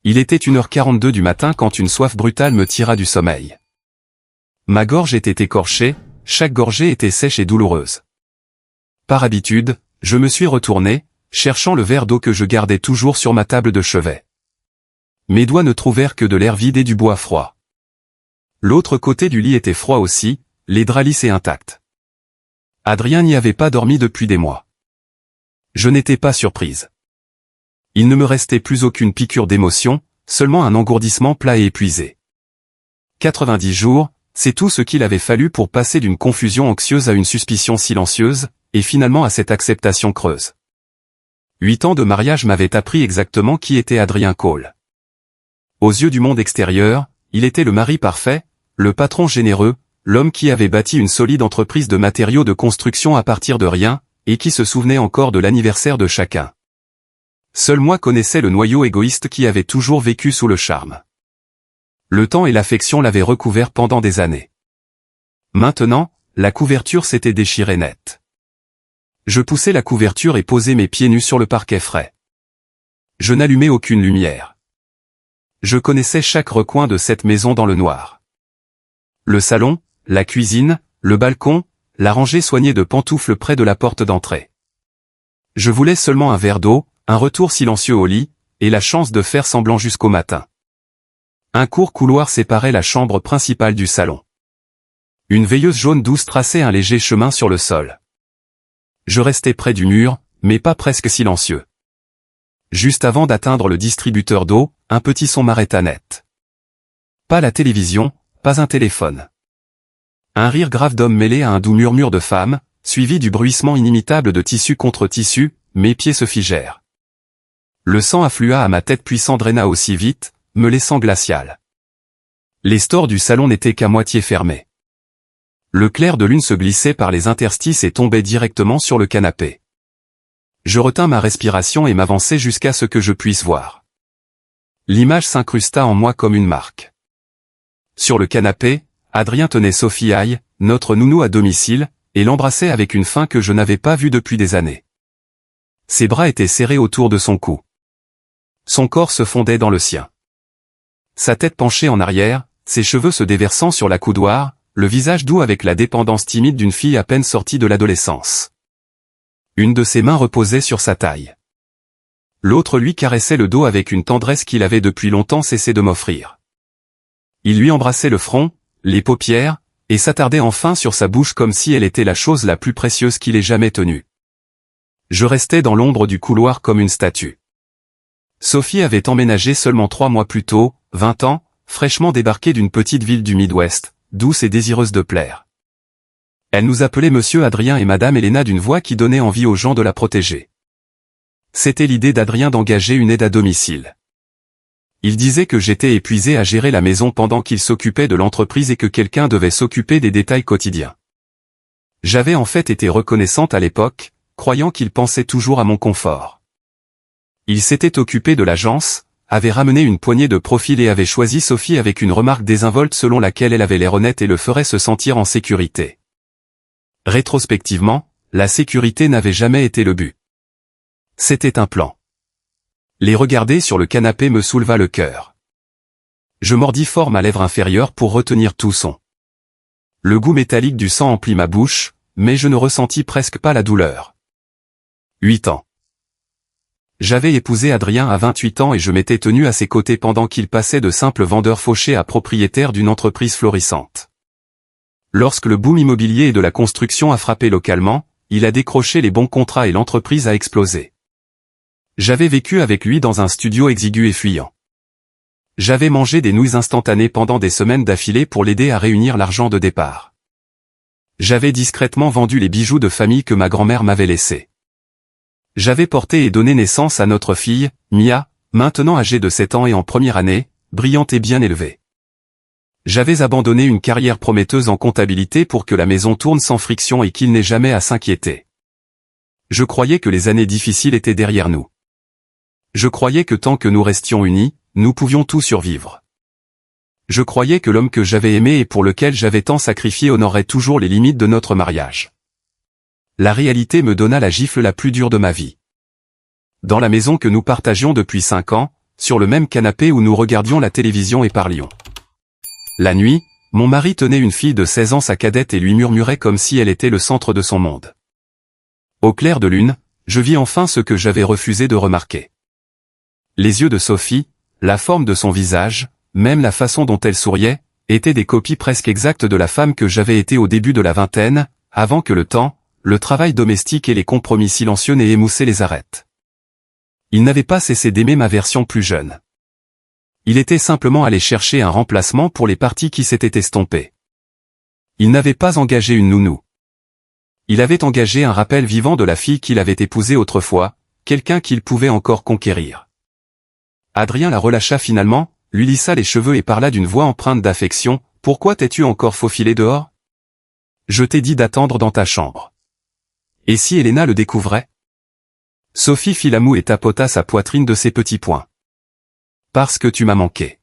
Il était 1h42 du matin quand une soif brutale me tira du sommeil. Ma gorge était écorchée, chaque gorgée était sèche et douloureuse. Par habitude, je me suis retourné, cherchant le verre d'eau que je gardais toujours sur ma table de chevet. Mes doigts ne trouvèrent que de l'air vide et du bois froid. L'autre côté du lit était froid aussi, les draps lissés intacts. Adrien n'y avait pas dormi depuis des mois. Je n'étais pas surprise. Il ne me restait plus aucune piqûre d'émotion, seulement un engourdissement plat et épuisé. 90 jours, c'est tout ce qu'il avait fallu pour passer d'une confusion anxieuse à une suspicion silencieuse, et finalement à cette acceptation creuse. 8 ans de mariage m'avaient appris exactement qui était Adrien Cole. Aux yeux du monde extérieur, il était le mari parfait, le patron généreux, l'homme qui avait bâti une solide entreprise de matériaux de construction à partir de rien, et qui se souvenait encore de l'anniversaire de chacun. Seul moi connaissais le noyau égoïste qui avait toujours vécu sous le charme. Le temps et l'affection l'avaient recouvert pendant des années. Maintenant, la couverture s'était déchirée net. Je poussai la couverture et posai mes pieds nus sur le parquet frais. Je n'allumai aucune lumière. Je connaissais chaque recoin de cette maison dans le noir. Le salon, la cuisine, le balcon, la rangée soignée de pantoufles près de la porte d'entrée. Je voulais seulement un verre d'eau, un retour silencieux au lit, et la chance de faire semblant jusqu'au matin. Un court couloir séparait la chambre principale du salon. Une veilleuse jaune douce traçait un léger chemin sur le sol. Je restais près du mur, mais pas presque silencieux. Juste avant d'atteindre le distributeur d'eau, un petit son m'arrêta net. Pas la télévision, pas un téléphone. Un rire grave d'homme mêlé à un doux murmure de femme, suivi du bruissement inimitable de tissu contre tissu, mes pieds se figèrent. Le sang afflua à ma tête puis s'endraina aussi vite, me laissant glacial. Les stores du salon n'étaient qu'à moitié fermés. Le clair de lune se glissait par les interstices et tombait directement sur le canapé. Je retins ma respiration et m'avançai jusqu'à ce que je puisse voir. L'image s'incrusta en moi comme une marque. Sur le canapé, Adrien tenait Sophie Aïe, notre nounou à domicile, et l'embrassait avec une faim que je n'avais pas vue depuis des années. Ses bras étaient serrés autour de son cou. Son corps se fondait dans le sien. Sa tête penchée en arrière, ses cheveux se déversant sur la coudoir, le visage doux avec la dépendance timide d'une fille à peine sortie de l'adolescence. Une de ses mains reposait sur sa taille. L'autre lui caressait le dos avec une tendresse qu'il avait depuis longtemps cessé de m'offrir. Il lui embrassait le front, les paupières, et s'attardait enfin sur sa bouche comme si elle était la chose la plus précieuse qu'il ait jamais tenue. Je restais dans l'ombre du couloir comme une statue. Sophie avait emménagé seulement 3 mois plus tôt, 20 ans, fraîchement débarquée d'une petite ville du Midwest, douce et désireuse de plaire. Elle nous appelait Monsieur Adrien et Madame Helena d'une voix qui donnait envie aux gens de la protéger. C'était l'idée d'Adrien d'engager une aide à domicile. Il disait que j'étais épuisé à gérer la maison pendant qu'il s'occupait de l'entreprise et que quelqu'un devait s'occuper des détails quotidiens. J'avais en fait été reconnaissante à l'époque, croyant qu'il pensait toujours à mon confort. Il s'était occupé de l'agence, avait ramené une poignée de profils et avait choisi Sophie avec une remarque désinvolte selon laquelle elle avait l'air honnête et le ferait se sentir en sécurité. Rétrospectivement, la sécurité n'avait jamais été le but. C'était un plan. Les regarder sur le canapé me souleva le cœur. Je mordis fort ma lèvre inférieure pour retenir tout son. Le goût métallique du sang emplit ma bouche, mais je ne ressentis presque pas la douleur. 8 ans. J'avais épousé Adrien à 28 ans et je m'étais tenu à ses côtés pendant qu'il passait de simple vendeur fauché à propriétaire d'une entreprise florissante. Lorsque le boom immobilier et de la construction a frappé localement, il a décroché les bons contrats et l'entreprise a explosé. J'avais vécu avec lui dans un studio exigu et fuyant. J'avais mangé des nouilles instantanées pendant des semaines d'affilée pour l'aider à réunir l'argent de départ. J'avais discrètement vendu les bijoux de famille que ma grand-mère m'avait laissés. J'avais porté et donné naissance à notre fille, Mia, maintenant âgée de 7 ans et en première année, brillante et bien élevée. J'avais abandonné une carrière prometteuse en comptabilité pour que la maison tourne sans friction et qu'il n'ait jamais à s'inquiéter. Je croyais que les années difficiles étaient derrière nous. Je croyais que tant que nous restions unis, nous pouvions tout survivre. Je croyais que l'homme que j'avais aimé et pour lequel j'avais tant sacrifié honorerait toujours les limites de notre mariage. La réalité me donna la gifle la plus dure de ma vie. Dans la maison que nous partagions depuis 5 ans, sur le même canapé où nous regardions la télévision et parlions. La nuit, mon mari tenait une fille de 16 ans sa cadette et lui murmurait comme si elle était le centre de son monde. Au clair de lune, je vis enfin ce que j'avais refusé de remarquer. Les yeux de Sophie, la forme de son visage, même la façon dont elle souriait, étaient des copies presque exactes de la femme que j'avais été au début de la vingtaine, avant que le temps, le travail domestique et les compromis silencieux n'aient émoussé les arêtes. Il n'avait pas cessé d'aimer ma version plus jeune. Il était simplement allé chercher un remplacement pour les parties qui s'étaient estompées. Il n'avait pas engagé une nounou. Il avait engagé un rappel vivant de la fille qu'il avait épousée autrefois, quelqu'un qu'il pouvait encore conquérir. Adrien la relâcha finalement, lui lissa les cheveux et parla d'une voix empreinte d'affection. « Pourquoi t'es-tu encore faufilé dehors ? Je t'ai dit d'attendre dans ta chambre. » Et si Elena le découvrait ? Sophie fit la moue et tapota sa poitrine de ses petits poings. « Parce que tu m'as manqué. »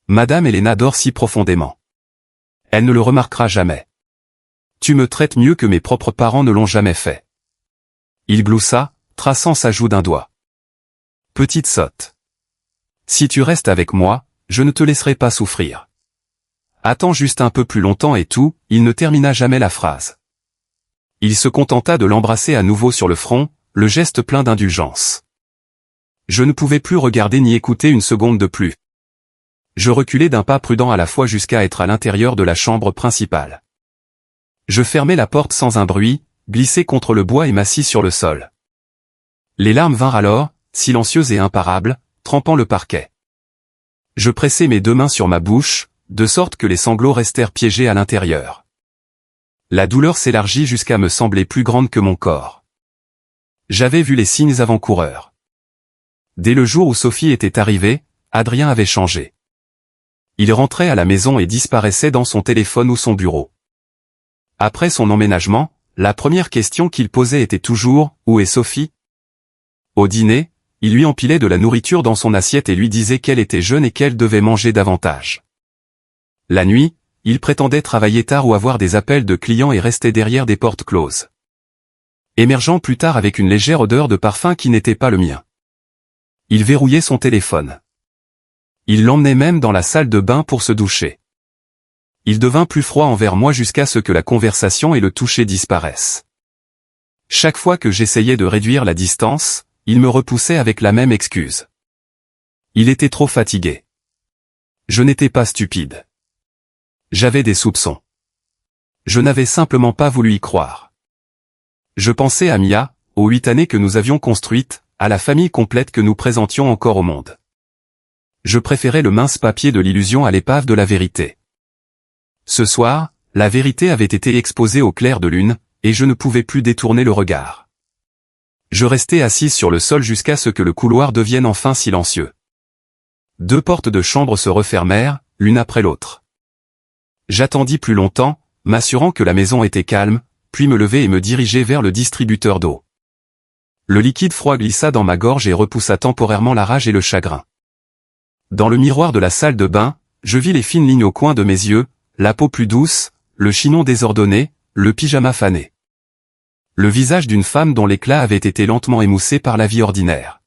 Madame Elena dort si profondément. Elle ne le remarquera jamais. Tu me traites mieux que mes propres parents ne l'ont jamais fait. Il gloussa, traçant sa joue d'un doigt. Petite sotte. Si tu restes avec moi, je ne te laisserai pas souffrir. Attends juste un peu plus longtemps et tout, il ne termina jamais la phrase. Il se contenta de l'embrasser à nouveau sur le front, le geste plein d'indulgence. Je ne pouvais plus regarder ni écouter une seconde de plus. Je reculai d'un pas prudent à la fois jusqu'à être à l'intérieur de la chambre principale. Je fermai la porte sans un bruit, glissai contre le bois et m'assis sur le sol. Les larmes vinrent alors, silencieuses et imparables, trempant le parquet. Je pressai mes deux mains sur ma bouche, de sorte que les sanglots restèrent piégés à l'intérieur. La douleur s'élargit jusqu'à me sembler plus grande que mon corps. J'avais vu les signes avant-coureurs. Dès le jour où Sophie était arrivée, Adrien avait changé. Il rentrait à la maison et disparaissait dans son téléphone ou son bureau. Après son emménagement, la première question qu'il posait était toujours « Où est Sophie ?» Au dîner, il lui empilait de la nourriture dans son assiette et lui disait qu'elle était jeune et qu'elle devait manger davantage. La nuit, il prétendait travailler tard ou avoir des appels de clients et restait derrière des portes closes. Émergeant plus tard avec une légère odeur de parfum qui n'était pas le mien. Il verrouillait son téléphone. Il l'emmenait même dans la salle de bain pour se doucher. Il devint plus froid envers moi jusqu'à ce que la conversation et le toucher disparaissent. Chaque fois que j'essayais de réduire la distance, il me repoussait avec la même excuse. Il était trop fatigué. Je n'étais pas stupide. J'avais des soupçons. Je n'avais simplement pas voulu y croire. Je pensais à Mia, aux 8 années que nous avions construites, à la famille complète que nous présentions encore au monde. Je préférais le mince papier de l'illusion à l'épave de la vérité. Ce soir, la vérité avait été exposée au clair de lune, et je ne pouvais plus détourner le regard. Je restai assise sur le sol jusqu'à ce que le couloir devienne enfin silencieux. 2 portes de chambre se refermèrent, l'une après l'autre. J'attendis plus longtemps, m'assurant que la maison était calme, puis me levai et me dirigeai vers le distributeur d'eau. Le liquide froid glissa dans ma gorge et repoussa temporairement la rage et le chagrin. Dans le miroir de la salle de bain, je vis les fines lignes au coin de mes yeux, la peau plus douce, le chignon désordonné, le pyjama fané. Le visage d'une femme dont l'éclat avait été lentement émoussé par la vie ordinaire.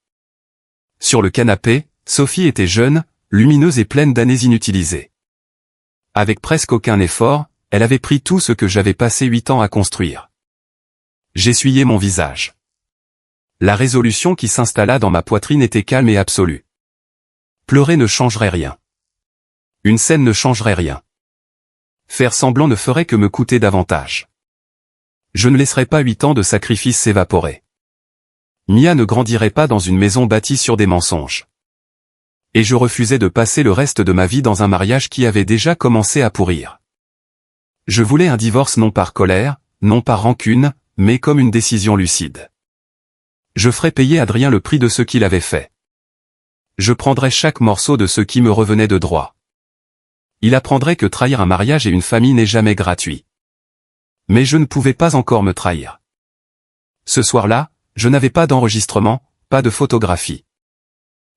Sur le canapé, Sophie était jeune, lumineuse et pleine d'années inutilisées. Avec presque aucun effort, elle avait pris tout ce que j'avais passé 8 ans à construire. J'essuyai mon visage. La résolution qui s'installa dans ma poitrine était calme et absolue. Pleurer ne changerait rien. Une scène ne changerait rien. Faire semblant ne ferait que me coûter davantage. Je ne laisserai pas 8 ans de sacrifice s'évaporer. Mia ne grandirait pas dans une maison bâtie sur des mensonges. Et je refusais de passer le reste de ma vie dans un mariage qui avait déjà commencé à pourrir. Je voulais un divorce non par colère, non par rancune, mais comme une décision lucide. Je ferais payer Adrien le prix de ce qu'il avait fait. Je prendrais chaque morceau de ce qui me revenait de droit. Il apprendrait que trahir un mariage et une famille n'est jamais gratuit. Mais je ne pouvais pas encore me trahir. Ce soir-là, je n'avais pas d'enregistrement, pas de photographie.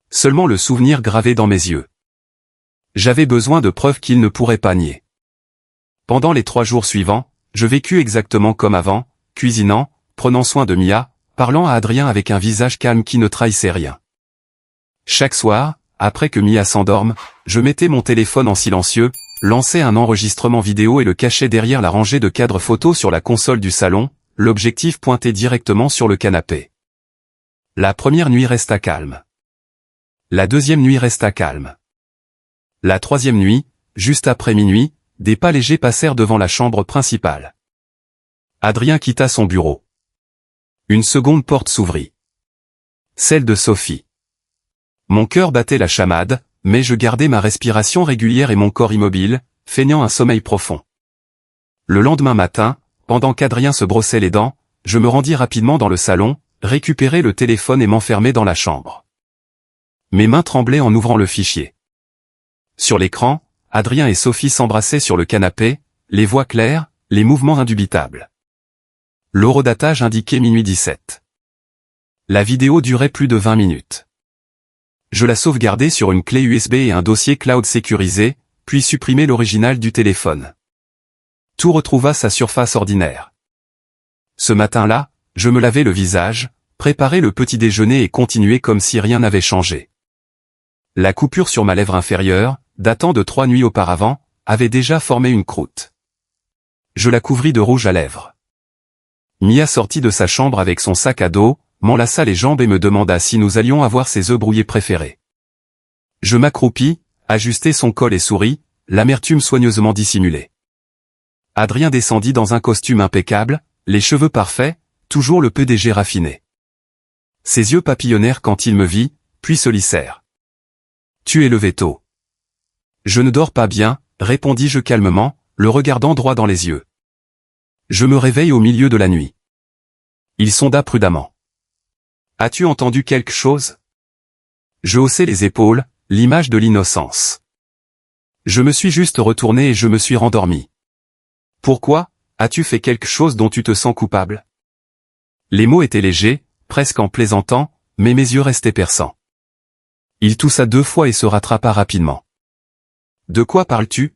Seulement le souvenir gravé dans mes yeux. J'avais besoin de preuves qu'il ne pourrait pas nier. Pendant les 3 jours suivants, je vécus exactement comme avant, cuisinant, prenant soin de Mia, parlant à Adrien avec un visage calme qui ne trahissait rien. Chaque soir, après que Mia s'endorme, je mettais mon téléphone en silencieux, lançais un enregistrement vidéo et le cachais derrière la rangée de cadres photos sur la console du salon, l'objectif pointé directement sur le canapé. La première nuit resta calme. La deuxième nuit resta calme. La troisième nuit, juste après minuit, des pas légers passèrent devant la chambre principale. Adrien quitta son bureau. Une seconde porte s'ouvrit. Celle de Sophie. Mon cœur battait la chamade, mais je gardais ma respiration régulière et mon corps immobile, feignant un sommeil profond. Le lendemain matin, pendant qu'Adrien se brossait les dents, je me rendis rapidement dans le salon, récupérai le téléphone et m'enfermai dans la chambre. Mes mains tremblaient en ouvrant le fichier. Sur l'écran, Adrien et Sophie s'embrassaient sur le canapé, les voix claires, les mouvements indubitables. L'horodatage indiquait minuit 17. La vidéo durait plus de 20 minutes. Je la sauvegardai sur une clé USB et un dossier cloud sécurisé, puis supprimai l'original du téléphone. Tout retrouva sa surface ordinaire. Ce matin-là, je me lavai le visage, préparai le petit déjeuner et continuai comme si rien n'avait changé. La coupure sur ma lèvre inférieure, datant de 3 nuits auparavant, avait déjà formé une croûte. Je la couvris de rouge à lèvres. Mia sortit de sa chambre avec son sac à dos, m'enlaça les jambes et me demanda si nous allions avoir ses œufs brouillés préférés. Je m'accroupis, ajustai son col et souris, l'amertume soigneusement dissimulée. Adrien descendit dans un costume impeccable, les cheveux parfaits, toujours le PDG raffiné. Ses yeux papillonnèrent quand il me vit, puis se lissèrent. « Tu es levé tôt. »« Je ne dors pas bien, » répondis-je calmement, le regardant droit dans les yeux. « Je me réveille au milieu de la nuit. » Il sonda prudemment. « As-tu entendu quelque chose ?» Je haussai les épaules, l'image de l'innocence. Je me suis juste retourné et je me suis rendormi. « Pourquoi ? As-tu fait quelque chose dont tu te sens coupable ?» Les mots étaient légers, presque en plaisantant, mais mes yeux restaient perçants. Il toussa 2 fois et se rattrapa rapidement. « De quoi parles-tu ?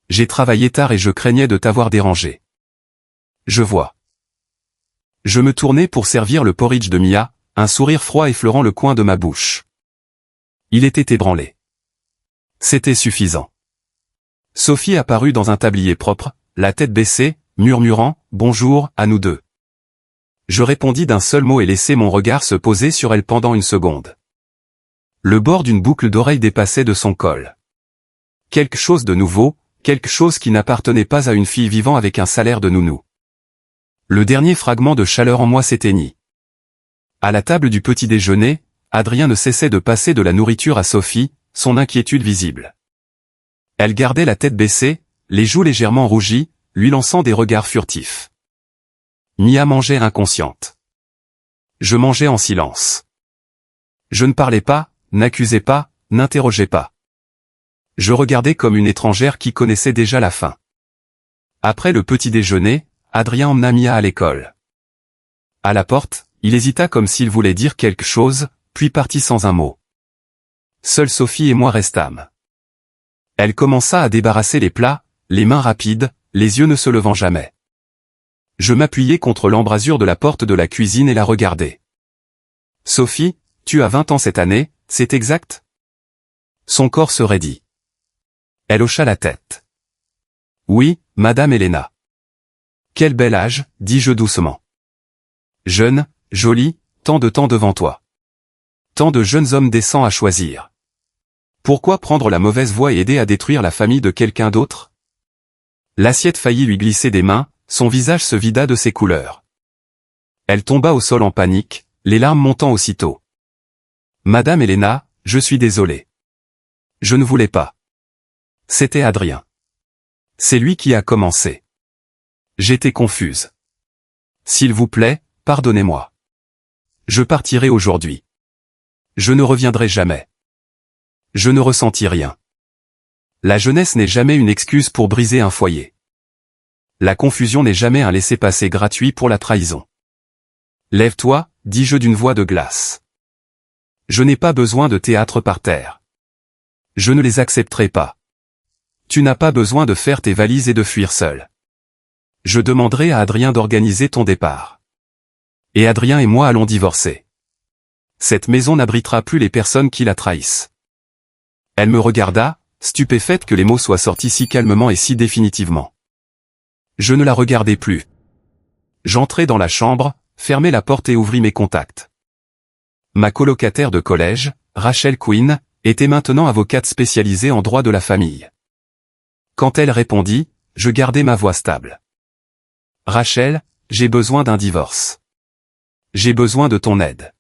J'ai travaillé tard et je craignais de t'avoir dérangé. »« Je vois. » Je me tournai pour servir le porridge de Mia, un sourire froid effleurant le coin de ma bouche. Il était ébranlé. C'était suffisant. Sophie apparut dans un tablier propre, la tête baissée, murmurant « Bonjour » à nous deux. Je répondis d'un seul mot et laissai mon regard se poser sur elle pendant une seconde. Le bord d'une boucle d'oreille dépassait de son col. Quelque chose de nouveau, quelque chose qui n'appartenait pas à une fille vivant avec un salaire de nounou. Le dernier fragment de chaleur en moi s'éteignit. À la table du petit déjeuner, Adrien ne cessait de passer de la nourriture à Sophie, son inquiétude visible. Elle gardait la tête baissée, les joues légèrement rougies, lui lançant des regards furtifs. Mia mangeait inconsciente. Je mangeais en silence. Je ne parlais pas, n'accusais pas, n'interrogeais pas. Je regardais comme une étrangère qui connaissait déjà la fin. Après le petit déjeuner, Adrien emmena Mia à l'école. À la porte, il hésita comme s'il voulait dire quelque chose, puis partit sans un mot. Seuls Sophie et moi restâmes. Elle commença à débarrasser les plats, les mains rapides, les yeux ne se levant jamais. Je m'appuyai contre l'embrasure de la porte de la cuisine et la regardai. « Sophie, tu as 20 ans cette année, c'est exact ?» Son corps se raidit. Elle hocha la tête. « Oui, Madame Helena. »« Quel bel âge, » dis-je doucement. « Jeune, jolie, tant de temps devant toi. Tant de jeunes hommes décents à choisir. Pourquoi prendre la mauvaise voie et aider à détruire la famille de quelqu'un d'autre ?» L'assiette faillit lui glisser des mains, son visage se vida de ses couleurs. Elle tomba au sol en panique, les larmes montant aussitôt. « Madame Helena, je suis désolé. Je ne voulais pas. C'était Adrien. C'est lui qui a commencé. J'étais confuse. S'il vous plaît, pardonnez-moi. Je partirai aujourd'hui. Je ne reviendrai jamais. Je ne ressentis rien. La jeunesse n'est jamais une excuse pour briser un foyer. La confusion n'est jamais un laissez-passer gratuit pour la trahison. Lève-toi, dis-je d'une voix de glace. Je n'ai pas besoin de théâtre par terre. Je ne les accepterai pas. Tu n'as pas besoin de faire tes valises et de fuir seul. Je demanderai à Adrien d'organiser ton départ. Et Adrien et moi allons divorcer. Cette maison n'abritera plus les personnes qui la trahissent. Elle me regarda, stupéfaite que les mots soient sortis si calmement et si définitivement. Je ne la regardai plus. J'entrai dans la chambre, fermai la porte et ouvris mes contacts. Ma colocataire de collège, Rachel Quinn, était maintenant avocate spécialisée en droit de la famille. Quand elle répondit, je gardai ma voix stable. Rachel, j'ai besoin d'un divorce. J'ai besoin de ton aide.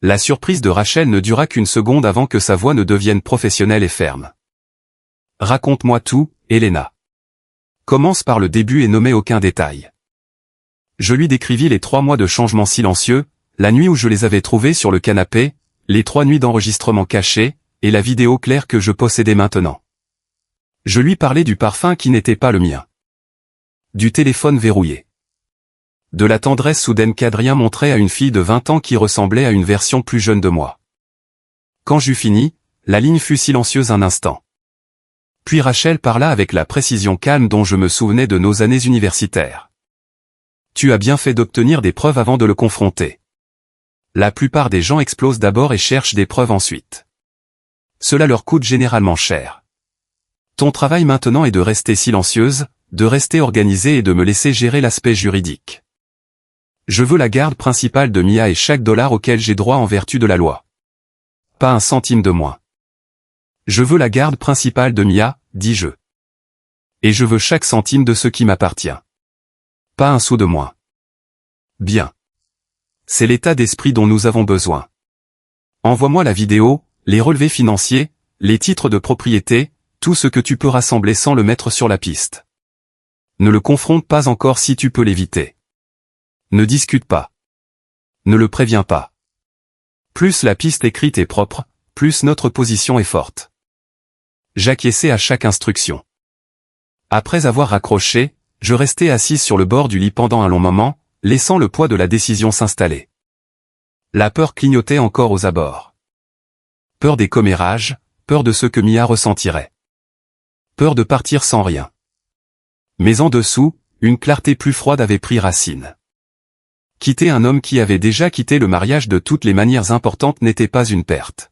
La surprise de Rachel ne dura qu'une seconde avant que sa voix ne devienne professionnelle et ferme. Raconte-moi tout, Elena. Commence par le début et nommez aucun détail. Je lui décrivis les 3 mois de changement silencieux, la nuit où je les avais trouvés sur le canapé, les 3 nuits d'enregistrement cachés, et la vidéo claire que je possédais maintenant. Je lui parlais du parfum qui n'était pas le mien. Du téléphone verrouillé. De la tendresse soudaine qu'Adrien montrait à une fille de 20 ans qui ressemblait à une version plus jeune de moi. Quand j'eus fini, la ligne fut silencieuse un instant. Puis Rachel parla avec la précision calme dont je me souvenais de nos années universitaires. Tu as bien fait d'obtenir des preuves avant de le confronter. La plupart des gens explosent d'abord et cherchent des preuves ensuite. Cela leur coûte généralement cher. Ton travail maintenant est de rester silencieuse, de rester organisée et de me laisser gérer l'aspect juridique. Je veux la garde principale de Mia et chaque dollar auquel j'ai droit en vertu de la loi. Pas un centime de moins. Je veux la garde principale de Mia, dis-je. Et je veux chaque centime de ce qui m'appartient. Pas un sou de moins. Bien. C'est l'état d'esprit dont nous avons besoin. Envoie-moi la vidéo, les relevés financiers, les titres de propriété, tout ce que tu peux rassembler sans le mettre sur la piste. Ne le confronte pas encore si tu peux l'éviter. Ne discute pas. Ne le préviens pas. Plus la piste écrite est propre, plus notre position est forte. J'acquiesçai à chaque instruction. Après avoir raccroché, je restai assise sur le bord du lit pendant un long moment, laissant le poids de la décision s'installer. La peur clignotait encore aux abords. Peur des commérages, peur de ce que Mia ressentirait. Peur de partir sans rien. Mais en dessous, une clarté plus froide avait pris racine. Quitter un homme qui avait déjà quitté le mariage de toutes les manières importantes n'était pas une perte.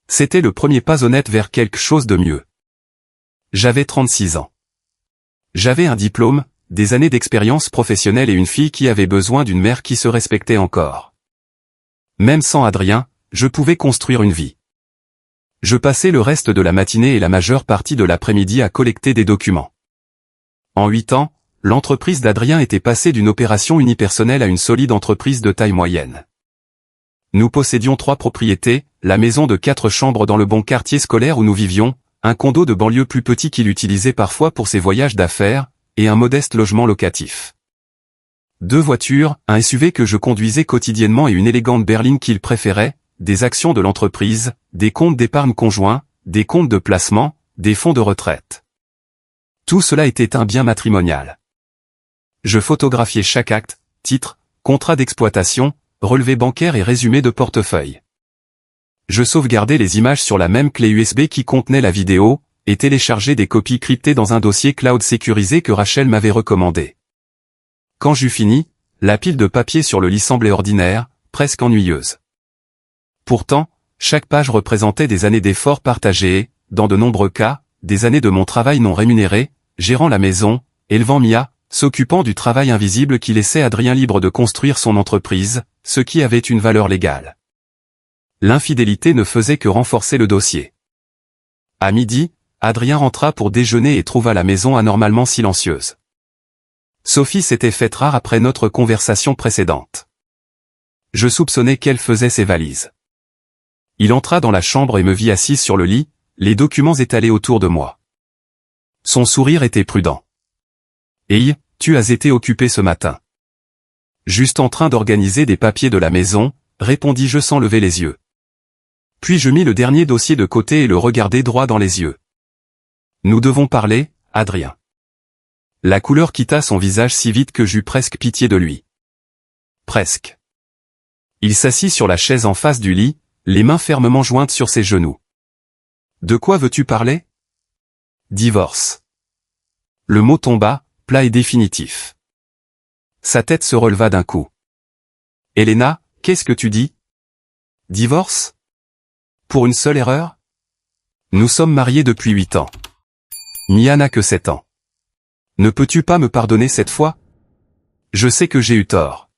C'était le premier pas honnête vers quelque chose de mieux. J'avais 36 ans. J'avais un diplôme, des années d'expérience professionnelle et une fille qui avait besoin d'une mère qui se respectait encore. Même sans Adrien, je pouvais construire une vie. Je passais le reste de la matinée et la majeure partie de l'après-midi à collecter des documents. En 8 ans, l'entreprise d'Adrien était passée d'une opération unipersonnelle à une solide entreprise de taille moyenne. Nous possédions 3 propriétés, la maison de 4 chambres dans le bon quartier scolaire où nous vivions, un condo de banlieue plus petit qu'il utilisait parfois pour ses voyages d'affaires, et un modeste logement locatif. 2 voitures, un SUV que je conduisais quotidiennement et une élégante berline qu'il préférait, des actions de l'entreprise, des comptes d'épargne conjoints, des comptes de placement, des fonds de retraite. Tout cela était un bien matrimonial. Je photographiais chaque acte, titre, contrat d'exploitation, relevé bancaire et résumé de portefeuille. Je sauvegardais les images sur la même clé USB qui contenait la vidéo, et téléchargeais des copies cryptées dans un dossier cloud sécurisé que Rachel m'avait recommandé. Quand j'eus fini, la pile de papier sur le lit semblait ordinaire, presque ennuyeuse. Pourtant, chaque page représentait des années d'efforts partagés et, dans de nombreux cas, des années de mon travail non rémunéré, gérant la maison, élevant Mia, s'occupant du travail invisible qui laissait Adrien libre de construire son entreprise, ce qui avait une valeur légale. L'infidélité ne faisait que renforcer le dossier. À midi, Adrien rentra pour déjeuner et trouva la maison anormalement silencieuse. Sophie s'était faite rare après notre conversation précédente. Je soupçonnais qu'elle faisait ses valises. Il entra dans la chambre et me vit assise sur le lit, les documents étalés autour de moi. Son sourire était prudent. « Hey, tu as été occupé ce matin. » « Juste en train d'organiser des papiers de la maison, » répondis-je sans lever les yeux. Puis je mis le dernier dossier de côté et le regardai droit dans les yeux. « Nous devons parler, Adrien. » La couleur quitta son visage si vite que j'eus presque pitié de lui. Presque. Il s'assit sur la chaise en face du lit, les mains fermement jointes sur ses genoux. « De quoi veux-tu parler ? » ? Divorce. Le mot tomba, plat et définitif. Sa tête se releva d'un coup. « Elena, qu'est-ce que tu dis ? Divorce? Pour une seule erreur? Nous sommes mariés depuis 8 ans. Mia n'a que 7 ans. Ne peux-tu pas me pardonner cette fois? Je sais que j'ai eu tort.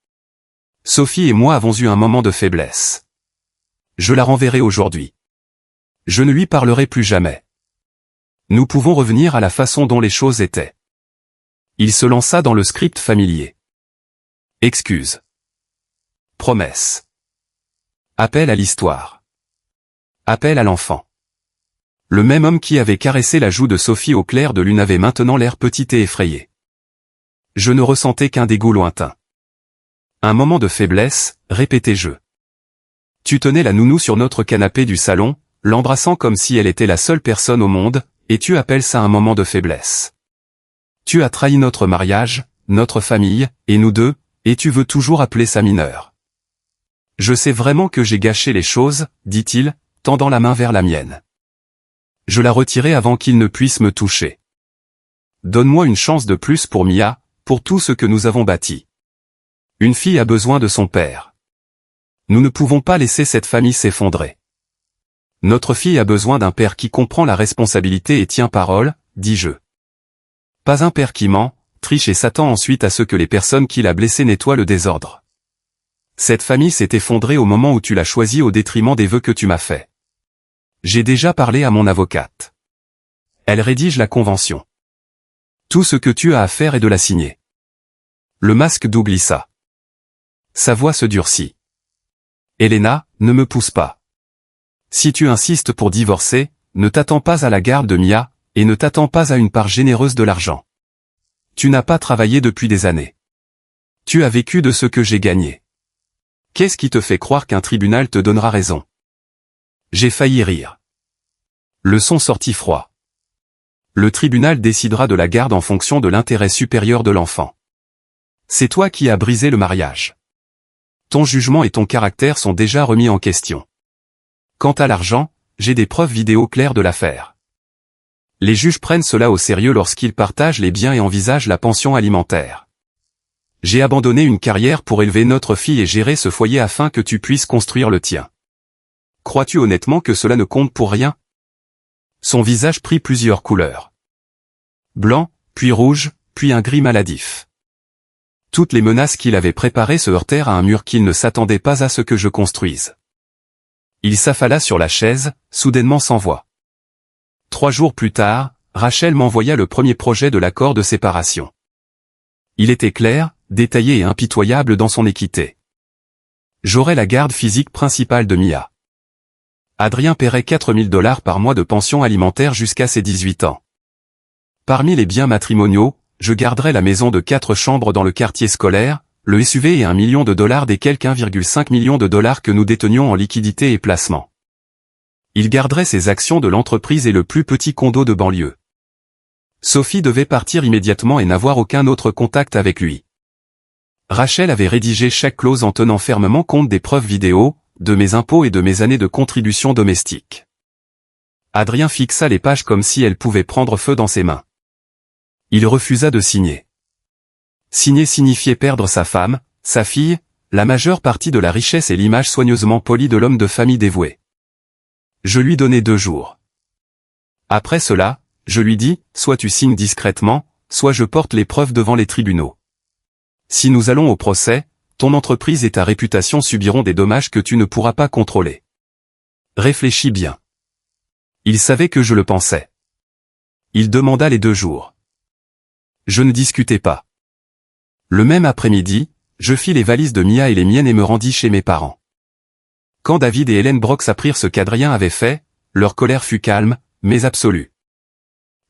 Sophie et moi avons eu un moment de faiblesse. Je la renverrai aujourd'hui. Je ne lui parlerai plus jamais. Nous pouvons revenir à la façon dont les choses étaient. Il se lança dans le script familier. Excuse. Promesse. Appel à l'histoire. Appel à l'enfant. Le même homme qui avait caressé la joue de Sophie au clair de lune avait maintenant l'air petit et effrayé. Je ne ressentais qu'un dégoût lointain. Un moment de faiblesse, répétais-je. Tu tenais la nounou sur notre canapé du salon, l'embrassant comme si elle était la seule personne au monde, et tu appelles ça un moment de faiblesse. Tu as trahi notre mariage, notre famille, et nous deux, et tu veux toujours appeler ça mineur. Je sais vraiment que j'ai gâché les choses, dit-il, tendant la main vers la mienne. Je la retirai avant qu'il ne puisse me toucher. Donne-moi une chance de plus pour Mia, pour tout ce que nous avons bâti. Une fille a besoin de son père. Nous ne pouvons pas laisser cette famille s'effondrer. Notre fille a besoin d'un père qui comprend la responsabilité et tient parole, dis-je. Pas un père qui ment, triche et s'attend ensuite à ce que les personnes qu'il a blessées nettoient le désordre. Cette famille s'est effondrée au moment où tu l'as choisie au détriment des vœux que tu m'as faits. J'ai déjà parlé à mon avocate. Elle rédige la convention. Tout ce que tu as à faire est de la signer. Le masque double ça. Sa voix se durcit. Elena, ne me pousse pas. Si tu insistes pour divorcer, ne t'attends pas à la garde de Mia, et ne t'attends pas à une part généreuse de l'argent. Tu n'as pas travaillé depuis des années. Tu as vécu de ce que j'ai gagné. Qu'est-ce qui te fait croire qu'un tribunal te donnera raison? J'ai failli rire. Le son sortit froid. Le tribunal décidera de la garde en fonction de l'intérêt supérieur de l'enfant. C'est toi qui as brisé le mariage. Ton jugement et ton caractère sont déjà remis en question. Quant à l'argent, j'ai des preuves vidéo claires de l'affaire. Les juges prennent cela au sérieux lorsqu'ils partagent les biens et envisagent la pension alimentaire. J'ai abandonné une carrière pour élever notre fille et gérer ce foyer afin que tu puisses construire le tien. Crois-tu honnêtement que cela ne compte pour rien? Son visage prit plusieurs couleurs. Blanc, puis rouge, puis un gris maladif. Toutes les menaces qu'il avait préparées se heurtèrent à un mur qu'il ne s'attendait pas à ce que je construise. Il s'affala sur la chaise, soudainement sans voix. 3 jours plus tard, Rachel m'envoya le premier projet de l'accord de séparation. Il était clair, détaillé et impitoyable dans son équité. J'aurais la garde physique principale de Mia. Adrien paierait $4000 par mois de pension alimentaire jusqu'à ses 18 ans. Parmi les biens matrimoniaux, je garderai la maison de 4 chambres dans le quartier scolaire, le SUV et $1 million des quelques $1,5 million que nous détenions en liquidité et placement. Il garderait ses actions de l'entreprise et le plus petit condo de banlieue. Sophie devait partir immédiatement et n'avoir aucun autre contact avec lui. Rachel avait rédigé chaque clause en tenant fermement compte des preuves vidéo, de mes impôts et de mes années de contribution domestique. Adrien fixa les pages comme si elles pouvaient prendre feu dans ses mains. Il refusa de signer. Signer signifiait perdre sa femme, sa fille, la majeure partie de la richesse et l'image soigneusement polie de l'homme de famille dévoué. Je lui donnai 2 jours. Après cela, je lui dis, soit tu signes discrètement, soit je porte les preuves devant les tribunaux. Si nous allons au procès, ton entreprise et ta réputation subiront des dommages que tu ne pourras pas contrôler. Réfléchis bien. Il savait que je le pensais. Il demanda les 2 jours. Je ne discutais pas. Le même après-midi, je fis les valises de Mia et les miennes et me rendis chez mes parents. Quand David et Hélène Brox apprirent ce qu'Adrien avait fait, leur colère fut calme, mais absolue.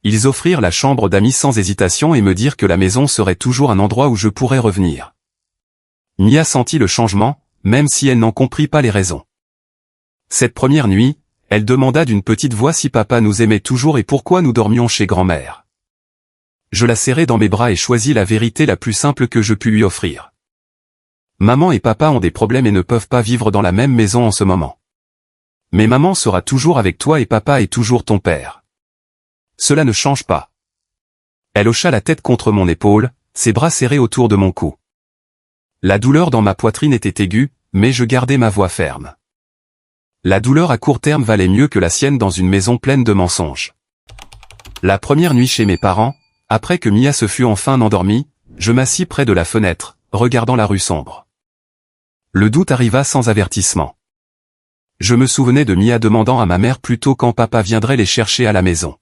Ils offrirent la chambre d'amis sans hésitation et me dirent que la maison serait toujours un endroit où je pourrais revenir. Mia sentit le changement, même si elle n'en comprit pas les raisons. Cette première nuit, elle demanda d'une petite voix si papa nous aimait toujours et pourquoi nous dormions chez grand-mère. Je la serrai dans mes bras et choisis la vérité la plus simple que je pus lui offrir. Maman et papa ont des problèmes et ne peuvent pas vivre dans la même maison en ce moment. Mais maman sera toujours avec toi et papa est toujours ton père. Cela ne change pas. Elle hocha la tête contre mon épaule, ses bras serrés autour de mon cou. La douleur dans ma poitrine était aiguë, mais je gardai ma voix ferme. La douleur à court terme valait mieux que la sienne dans une maison pleine de mensonges. La première nuit chez mes parents, après que Mia se fut enfin endormie, je m'assis près de la fenêtre, regardant la rue sombre. Le doute arriva sans avertissement. Je me souvenais de Mia demandant à ma mère plus tôt quand papa viendrait les chercher à la maison.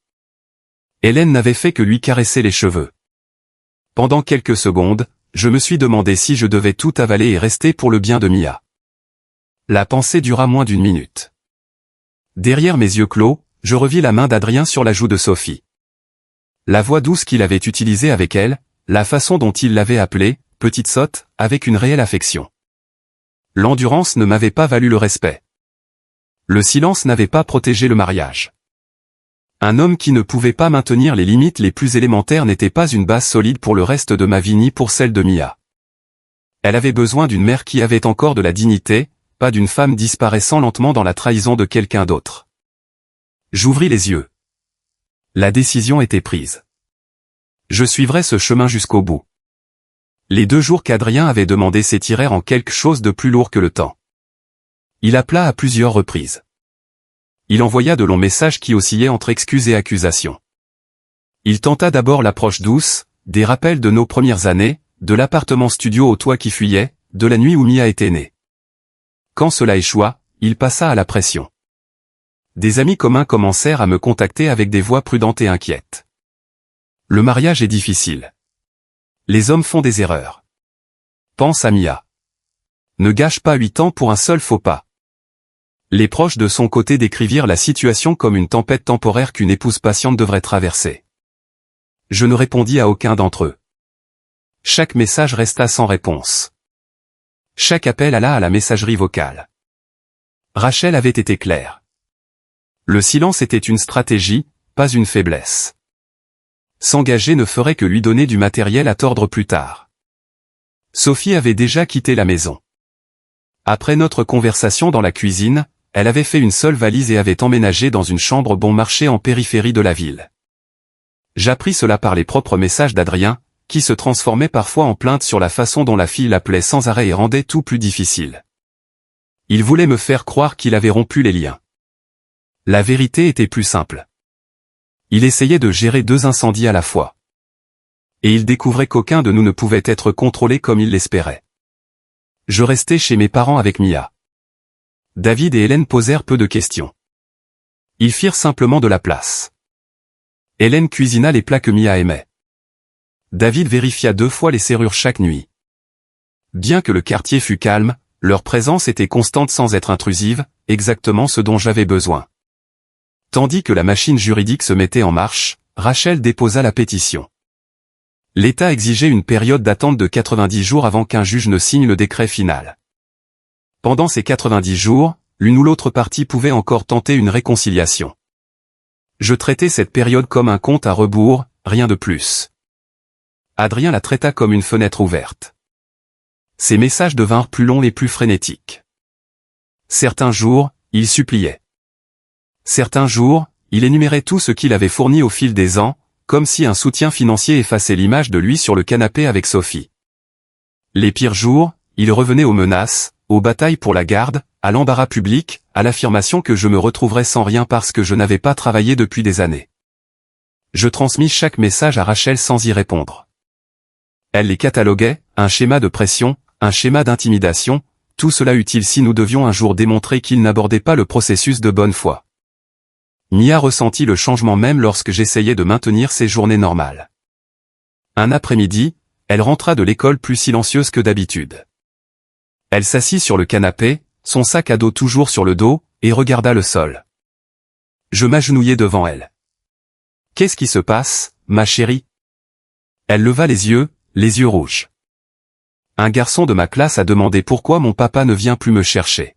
Hélène n'avait fait que lui caresser les cheveux. Pendant quelques secondes, je me suis demandé si je devais tout avaler et rester pour le bien de Mia. La pensée dura moins d'une minute. Derrière mes yeux clos, je revis la main d'Adrien sur la joue de Sophie. La voix douce qu'il avait utilisée avec elle, la façon dont il l'avait appelée, petite sotte, avec une réelle affection. L'endurance ne m'avait pas valu le respect. Le silence n'avait pas protégé le mariage. Un homme qui ne pouvait pas maintenir les limites les plus élémentaires n'était pas une base solide pour le reste de ma vie ni pour celle de Mia. Elle avait besoin d'une mère qui avait encore de la dignité, pas d'une femme disparaissant lentement dans la trahison de quelqu'un d'autre. J'ouvris les yeux. La décision était prise. Je suivrais ce chemin jusqu'au bout. Les 2 jours qu'Adrien avait demandé s'étirèrent en quelque chose de plus lourd que le temps. Il appela à plusieurs reprises. Il envoya de longs messages qui oscillaient entre excuses et accusations. Il tenta d'abord l'approche douce, des rappels de nos premières années, de l'appartement studio au toit qui fuyait, de la nuit où Mia était née. Quand cela échoua, il passa à la pression. Des amis communs commencèrent à me contacter avec des voix prudentes et inquiètes. Le mariage est difficile. Les hommes font des erreurs. Pense à Mia. Ne gâche pas 8 ans pour un seul faux pas. Les proches de son côté décrivirent la situation comme une tempête temporaire qu'une épouse patiente devrait traverser. Je ne répondis à aucun d'entre eux. Chaque message resta sans réponse. Chaque appel alla à la messagerie vocale. Rachel avait été claire. Le silence était une stratégie, pas une faiblesse. S'engager ne ferait que lui donner du matériel à tordre plus tard. Sophie avait déjà quitté la maison. Après notre conversation dans la cuisine, elle avait fait une seule valise et avait emménagé dans une chambre bon marché en périphérie de la ville. J'appris cela par les propres messages d'Adrien, qui se transformait parfois en plainte sur la façon dont la fille l'appelait sans arrêt et rendait tout plus difficile. Il voulait me faire croire qu'il avait rompu les liens. La vérité était plus simple. Il essayait de gérer 2 incendies à la fois. Et il découvrait qu'aucun de nous ne pouvait être contrôlé comme il l'espérait. Je restai chez mes parents avec Mia. David et Hélène posèrent peu de questions. Ils firent simplement de la place. Hélène cuisina les plats que Mia aimait. David vérifia 2 fois les serrures chaque nuit. Bien que le quartier fût calme, leur présence était constante sans être intrusive, exactement ce dont j'avais besoin. Tandis que la machine juridique se mettait en marche, Rachel déposa la pétition. L'État exigeait une période d'attente de 90 jours avant qu'un juge ne signe le décret final. Pendant ces 90 jours, l'une ou l'autre partie pouvait encore tenter une réconciliation. Je traitais cette période comme un compte à rebours, rien de plus. Adrien la traita comme une fenêtre ouverte. Ses messages devinrent plus longs et plus frénétiques. Certains jours, il suppliait. Certains jours, il énumérait tout ce qu'il avait fourni au fil des ans, comme si un soutien financier effaçait l'image de lui sur le canapé avec Sophie. Les pires jours, il revenait aux menaces, aux batailles pour la garde, à l'embarras public, à l'affirmation que je me retrouverais sans rien parce que je n'avais pas travaillé depuis des années. Je transmis chaque message à Rachel sans y répondre. Elle les cataloguait, un schéma de pression, un schéma d'intimidation, tout cela utile si nous devions un jour démontrer qu'il n'abordait pas le processus de bonne foi. Mia ressentit le changement même lorsque j'essayais de maintenir ses journées normales. Un après-midi, elle rentra de l'école plus silencieuse que d'habitude. Elle s'assit sur le canapé, son sac à dos toujours sur le dos, et regarda le sol. Je m'agenouillai devant elle. « Qu'est-ce qui se passe, ma chérie ?» Elle leva les yeux rouges. Un garçon de ma classe a demandé pourquoi mon papa ne vient plus me chercher.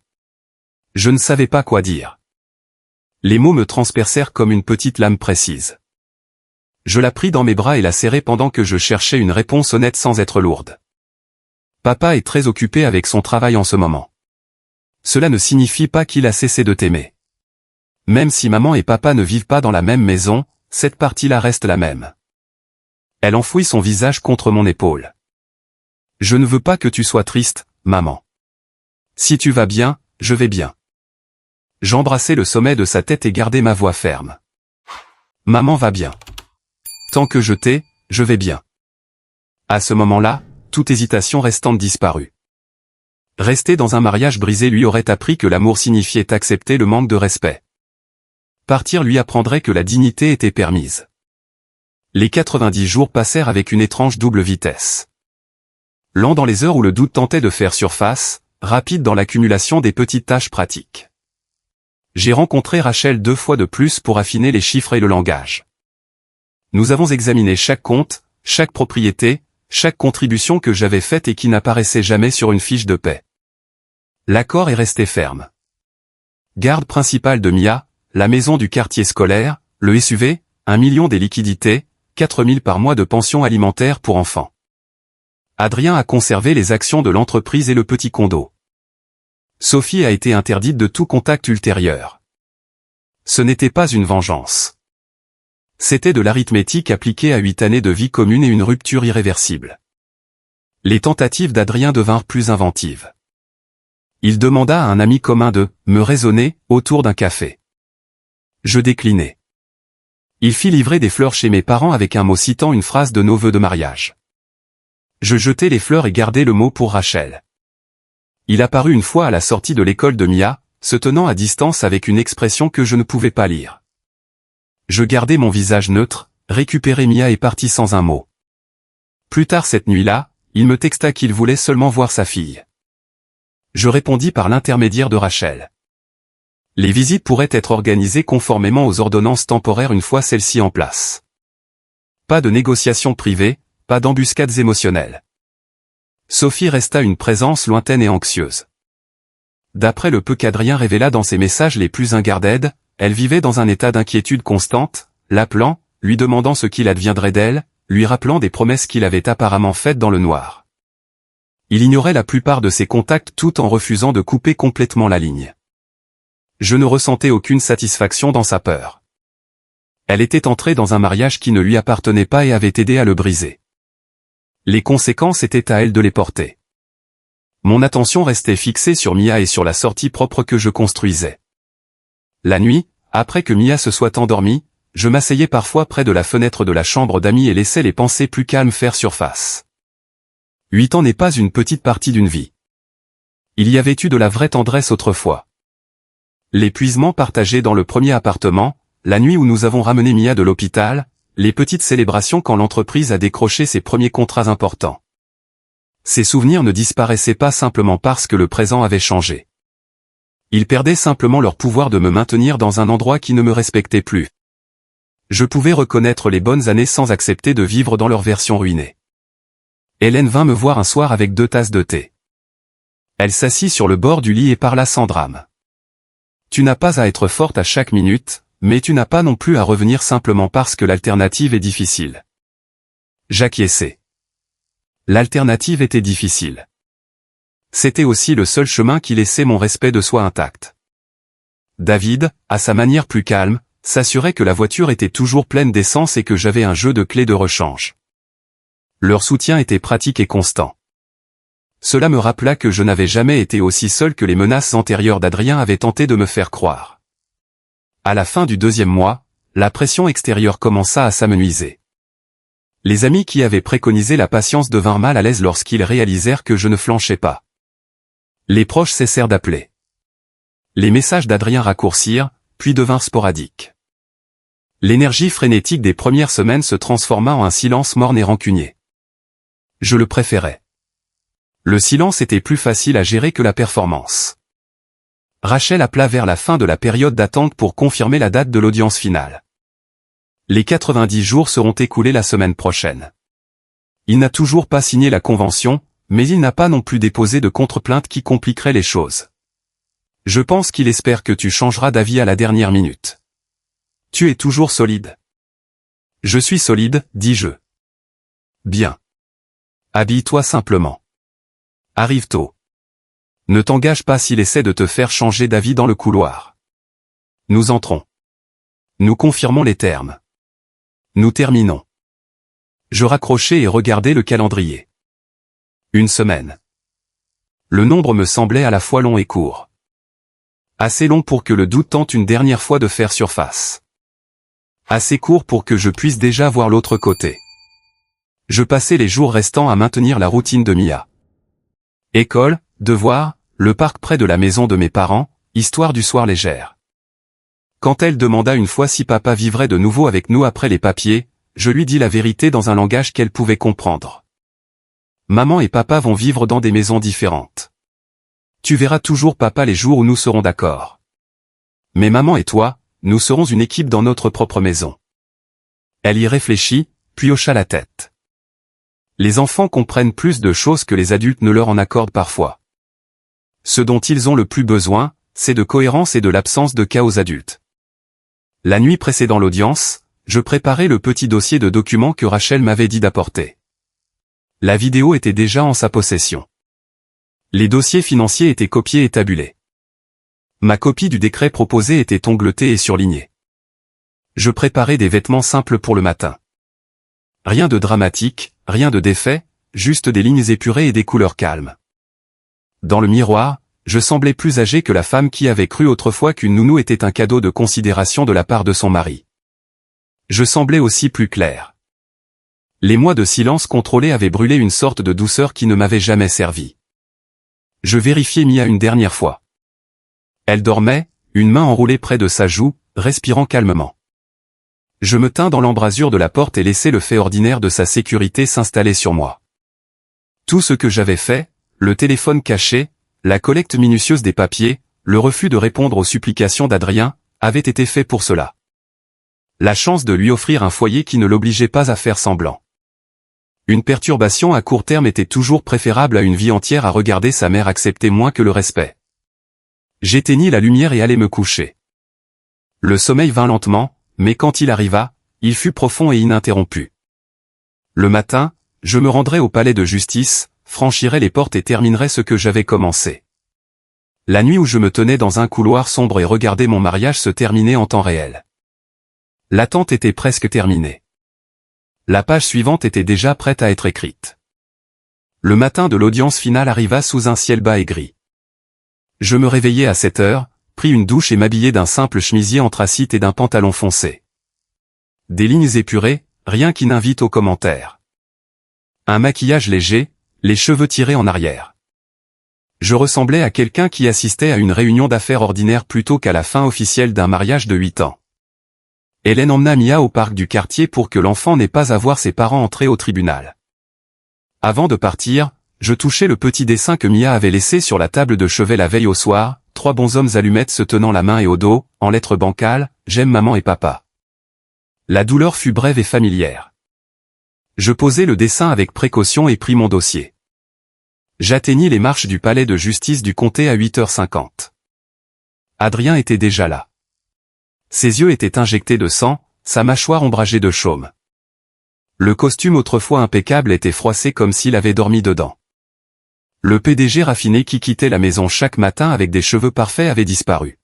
Je ne savais pas quoi dire. Les mots me transpercèrent comme une petite lame précise. Je la pris dans mes bras et la serrai pendant que je cherchais une réponse honnête sans être lourde. Papa est très occupé avec son travail en ce moment. Cela ne signifie pas qu'il a cessé de t'aimer. Même si maman et papa ne vivent pas dans la même maison, cette partie-là reste la même. Elle enfouit son visage contre mon épaule. Je ne veux pas que tu sois triste, maman. Si tu vas bien, je vais bien. J'embrassai le sommet de sa tête et gardai ma voix ferme. Maman va bien. Tant que je t'ai, je vais bien. À ce moment-là, toute hésitation restante disparut. Rester dans un mariage brisé lui aurait appris que l'amour signifiait accepter le manque de respect. Partir lui apprendrait que la dignité était permise. Les 90 jours passèrent avec une étrange double vitesse. Lent dans les heures où le doute tentait de faire surface, rapide dans l'accumulation des petites tâches pratiques. J'ai rencontré Rachel 2 fois de plus pour affiner les chiffres et le langage. Nous avons examiné chaque compte, chaque propriété, chaque contribution que j'avais faite et qui n'apparaissait jamais sur une fiche de paie. L'accord est resté ferme. Garde principale de Mia, la maison du quartier scolaire, le SUV, 1 million des liquidités, 4 000 par mois de pension alimentaire pour enfants. Adrien a conservé les actions de l'entreprise et le petit condo. Sophie a été interdite de tout contact ultérieur. Ce n'était pas une vengeance. C'était de l'arithmétique appliquée à 8 années de vie commune et une rupture irréversible. Les tentatives d'Adrien devinrent plus inventives. Il demanda à un ami commun de me raisonner autour d'un café. Je déclinai. Il fit livrer des fleurs chez mes parents avec un mot citant une phrase de nos vœux de mariage. Je jetai les fleurs et gardai le mot pour Rachel. Il apparut une fois à la sortie de l'école de Mia, se tenant à distance avec une expression que je ne pouvais pas lire. Je gardai mon visage neutre, récupérai Mia et partis sans un mot. Plus tard cette nuit-là, il me texta qu'il voulait seulement voir sa fille. Je répondis par l'intermédiaire de Rachel. Les visites pourraient être organisées conformément aux ordonnances temporaires une fois celles-ci en place. Pas de négociations privées, pas d'embuscades émotionnelles. Sophie resta une présence lointaine et anxieuse. D'après le peu qu'Adrien révéla dans ses messages les plus inguardés, elle vivait dans un état d'inquiétude constante, l'appelant, lui demandant ce qu'il adviendrait d'elle, lui rappelant des promesses qu'il avait apparemment faites dans le noir. Il ignorait la plupart de ses contacts tout en refusant de couper complètement la ligne. Je ne ressentais aucune satisfaction dans sa peur. Elle était entrée dans un mariage qui ne lui appartenait pas et avait aidé à le briser. Les conséquences étaient à elle de les porter. Mon attention restait fixée sur Mia et sur la sortie propre que je construisais. La nuit, après que Mia se soit endormie, je m'asseyais parfois près de la fenêtre de la chambre d'amis et laissais les pensées plus calmes faire surface. 8 ans n'est pas une petite partie d'une vie. Il y avait eu de la vraie tendresse autrefois. L'épuisement partagé dans le premier appartement, la nuit où nous avons ramené Mia de l'hôpital, les petites célébrations quand l'entreprise a décroché ses premiers contrats importants. Ces souvenirs ne disparaissaient pas simplement parce que le présent avait changé. Ils perdaient simplement leur pouvoir de me maintenir dans un endroit qui ne me respectait plus. Je pouvais reconnaître les bonnes années sans accepter de vivre dans leur version ruinée. Hélène vint me voir un soir avec 2 tasses de thé. Elle s'assit sur le bord du lit et parla sans drame. Tu n'as pas à être forte à chaque minute, mais tu n'as pas non plus à revenir simplement parce que l'alternative est difficile. J'acquiesçai. L'alternative était difficile. C'était aussi le seul chemin qui laissait mon respect de soi intact. David, à sa manière plus calme, s'assurait que la voiture était toujours pleine d'essence et que j'avais un jeu de clés de rechange. Leur soutien était pratique et constant. Cela me rappela que je n'avais jamais été aussi seul que les menaces antérieures d'Adrien avaient tenté de me faire croire. À la fin du 2e mois, la pression extérieure commença à s'amenuiser. Les amis qui avaient préconisé la patience devinrent mal à l'aise lorsqu'ils réalisèrent que je ne flanchais pas. Les proches cessèrent d'appeler. Les messages d'Adrien raccourcirent, puis devinrent sporadiques. L'énergie frénétique des premières semaines se transforma en un silence morne et rancunier. Je le préférais. Le silence était plus facile à gérer que la performance. Rachel appela vers la fin de la période d'attente pour confirmer la date de l'audience finale. Les 90 jours seront écoulés la semaine prochaine. Il n'a toujours pas signé la convention, mais il n'a pas non plus déposé de contre-plainte qui compliquerait les choses. Je pense qu'il espère que tu changeras d'avis à la dernière minute. Tu es toujours solide. Je suis solide, dis-je. Bien. Habille-toi simplement. Arrive tôt. Ne t'engage pas s'il essaie de te faire changer d'avis dans le couloir. Nous entrons. Nous confirmons les termes. Nous terminons. Je raccrochai et regardai le calendrier. 1 semaine. Le nombre me semblait à la fois long et court. Assez long pour que le doute tente une dernière fois de faire surface. Assez court pour que je puisse déjà voir l'autre côté. Je passais les jours restants à maintenir la routine de Mia. École, devoirs, le parc près de la maison de mes parents, histoire du soir légère. Quand elle demanda une fois si papa vivrait de nouveau avec nous après les papiers, je lui dis la vérité dans un langage qu'elle pouvait comprendre. Maman et papa vont vivre dans des maisons différentes. Tu verras toujours papa les jours où nous serons d'accord. Mais maman et toi, nous serons une équipe dans notre propre maison. Elle y réfléchit, puis hocha la tête. Les enfants comprennent plus de choses que les adultes ne leur en accordent parfois. Ce dont ils ont le plus besoin, c'est de cohérence et de l'absence de chaos adulte. La nuit précédant l'audience, je préparais le petit dossier de documents que Rachel m'avait dit d'apporter. La vidéo était déjà en sa possession. Les dossiers financiers étaient copiés et tabulés. Ma copie du décret proposé était ongletée et surlignée. Je préparais des vêtements simples pour le matin. Rien de dramatique, rien de défait, juste des lignes épurées et des couleurs calmes. Dans le miroir, je semblais plus âgé que la femme qui avait cru autrefois qu'une nounou était un cadeau de considération de la part de son mari. Je semblais aussi plus clair. Les mois de silence contrôlé avaient brûlé une sorte de douceur qui ne m'avait jamais servi. Je vérifiai Mia une dernière fois. Elle dormait, une main enroulée près de sa joue, respirant calmement. Je me tins dans l'embrasure de la porte et laissai le fait ordinaire de sa sécurité s'installer sur moi. Tout ce que j'avais fait, le téléphone caché, la collecte minutieuse des papiers, le refus de répondre aux supplications d'Adrien, avait été fait pour cela. La chance de lui offrir un foyer qui ne l'obligeait pas à faire semblant. Une perturbation à court terme était toujours préférable à une vie entière à regarder sa mère accepter moins que le respect. J'éteignis la lumière et allai me coucher. Le sommeil vint lentement, mais quand il arriva, il fut profond et ininterrompu. Le matin, je me rendrai au palais de justice, franchirai les portes et terminerai ce que j'avais commencé. La nuit où je me tenais dans un couloir sombre et regardais mon mariage se terminer en temps réel. L'attente était presque terminée. La page suivante était déjà prête à être écrite. Le matin de l'audience finale arriva sous un ciel bas et gris. Je me réveillai à 7 heures, pris une douche et m'habillai d'un simple chemisier anthracite et d'un pantalon foncé. Des lignes épurées, rien qui n'invite aux commentaires. Un maquillage léger, les cheveux tirés en arrière. Je ressemblais à quelqu'un qui assistait à une réunion d'affaires ordinaire plutôt qu'à la fin officielle d'un mariage de 8 ans. Hélène emmena Mia au parc du quartier pour que l'enfant n'ait pas à voir ses parents entrer au tribunal. Avant de partir, je touchai le petit dessin que Mia avait laissé sur la table de chevet la veille au soir, 3 bonshommes allumettes se tenant la main et au dos, en lettres bancales, « J'aime maman et papa ». La douleur fut brève et familière. Je posai le dessin avec précaution et pris mon dossier. J'atteignis les marches du palais de justice du comté à 8h50. Adrien était déjà là. Ses yeux étaient injectés de sang, sa mâchoire ombragée de chaume. Le costume autrefois impeccable était froissé comme s'il avait dormi dedans. Le PDG raffiné qui quittait la maison chaque matin avec des cheveux parfaits avait disparu.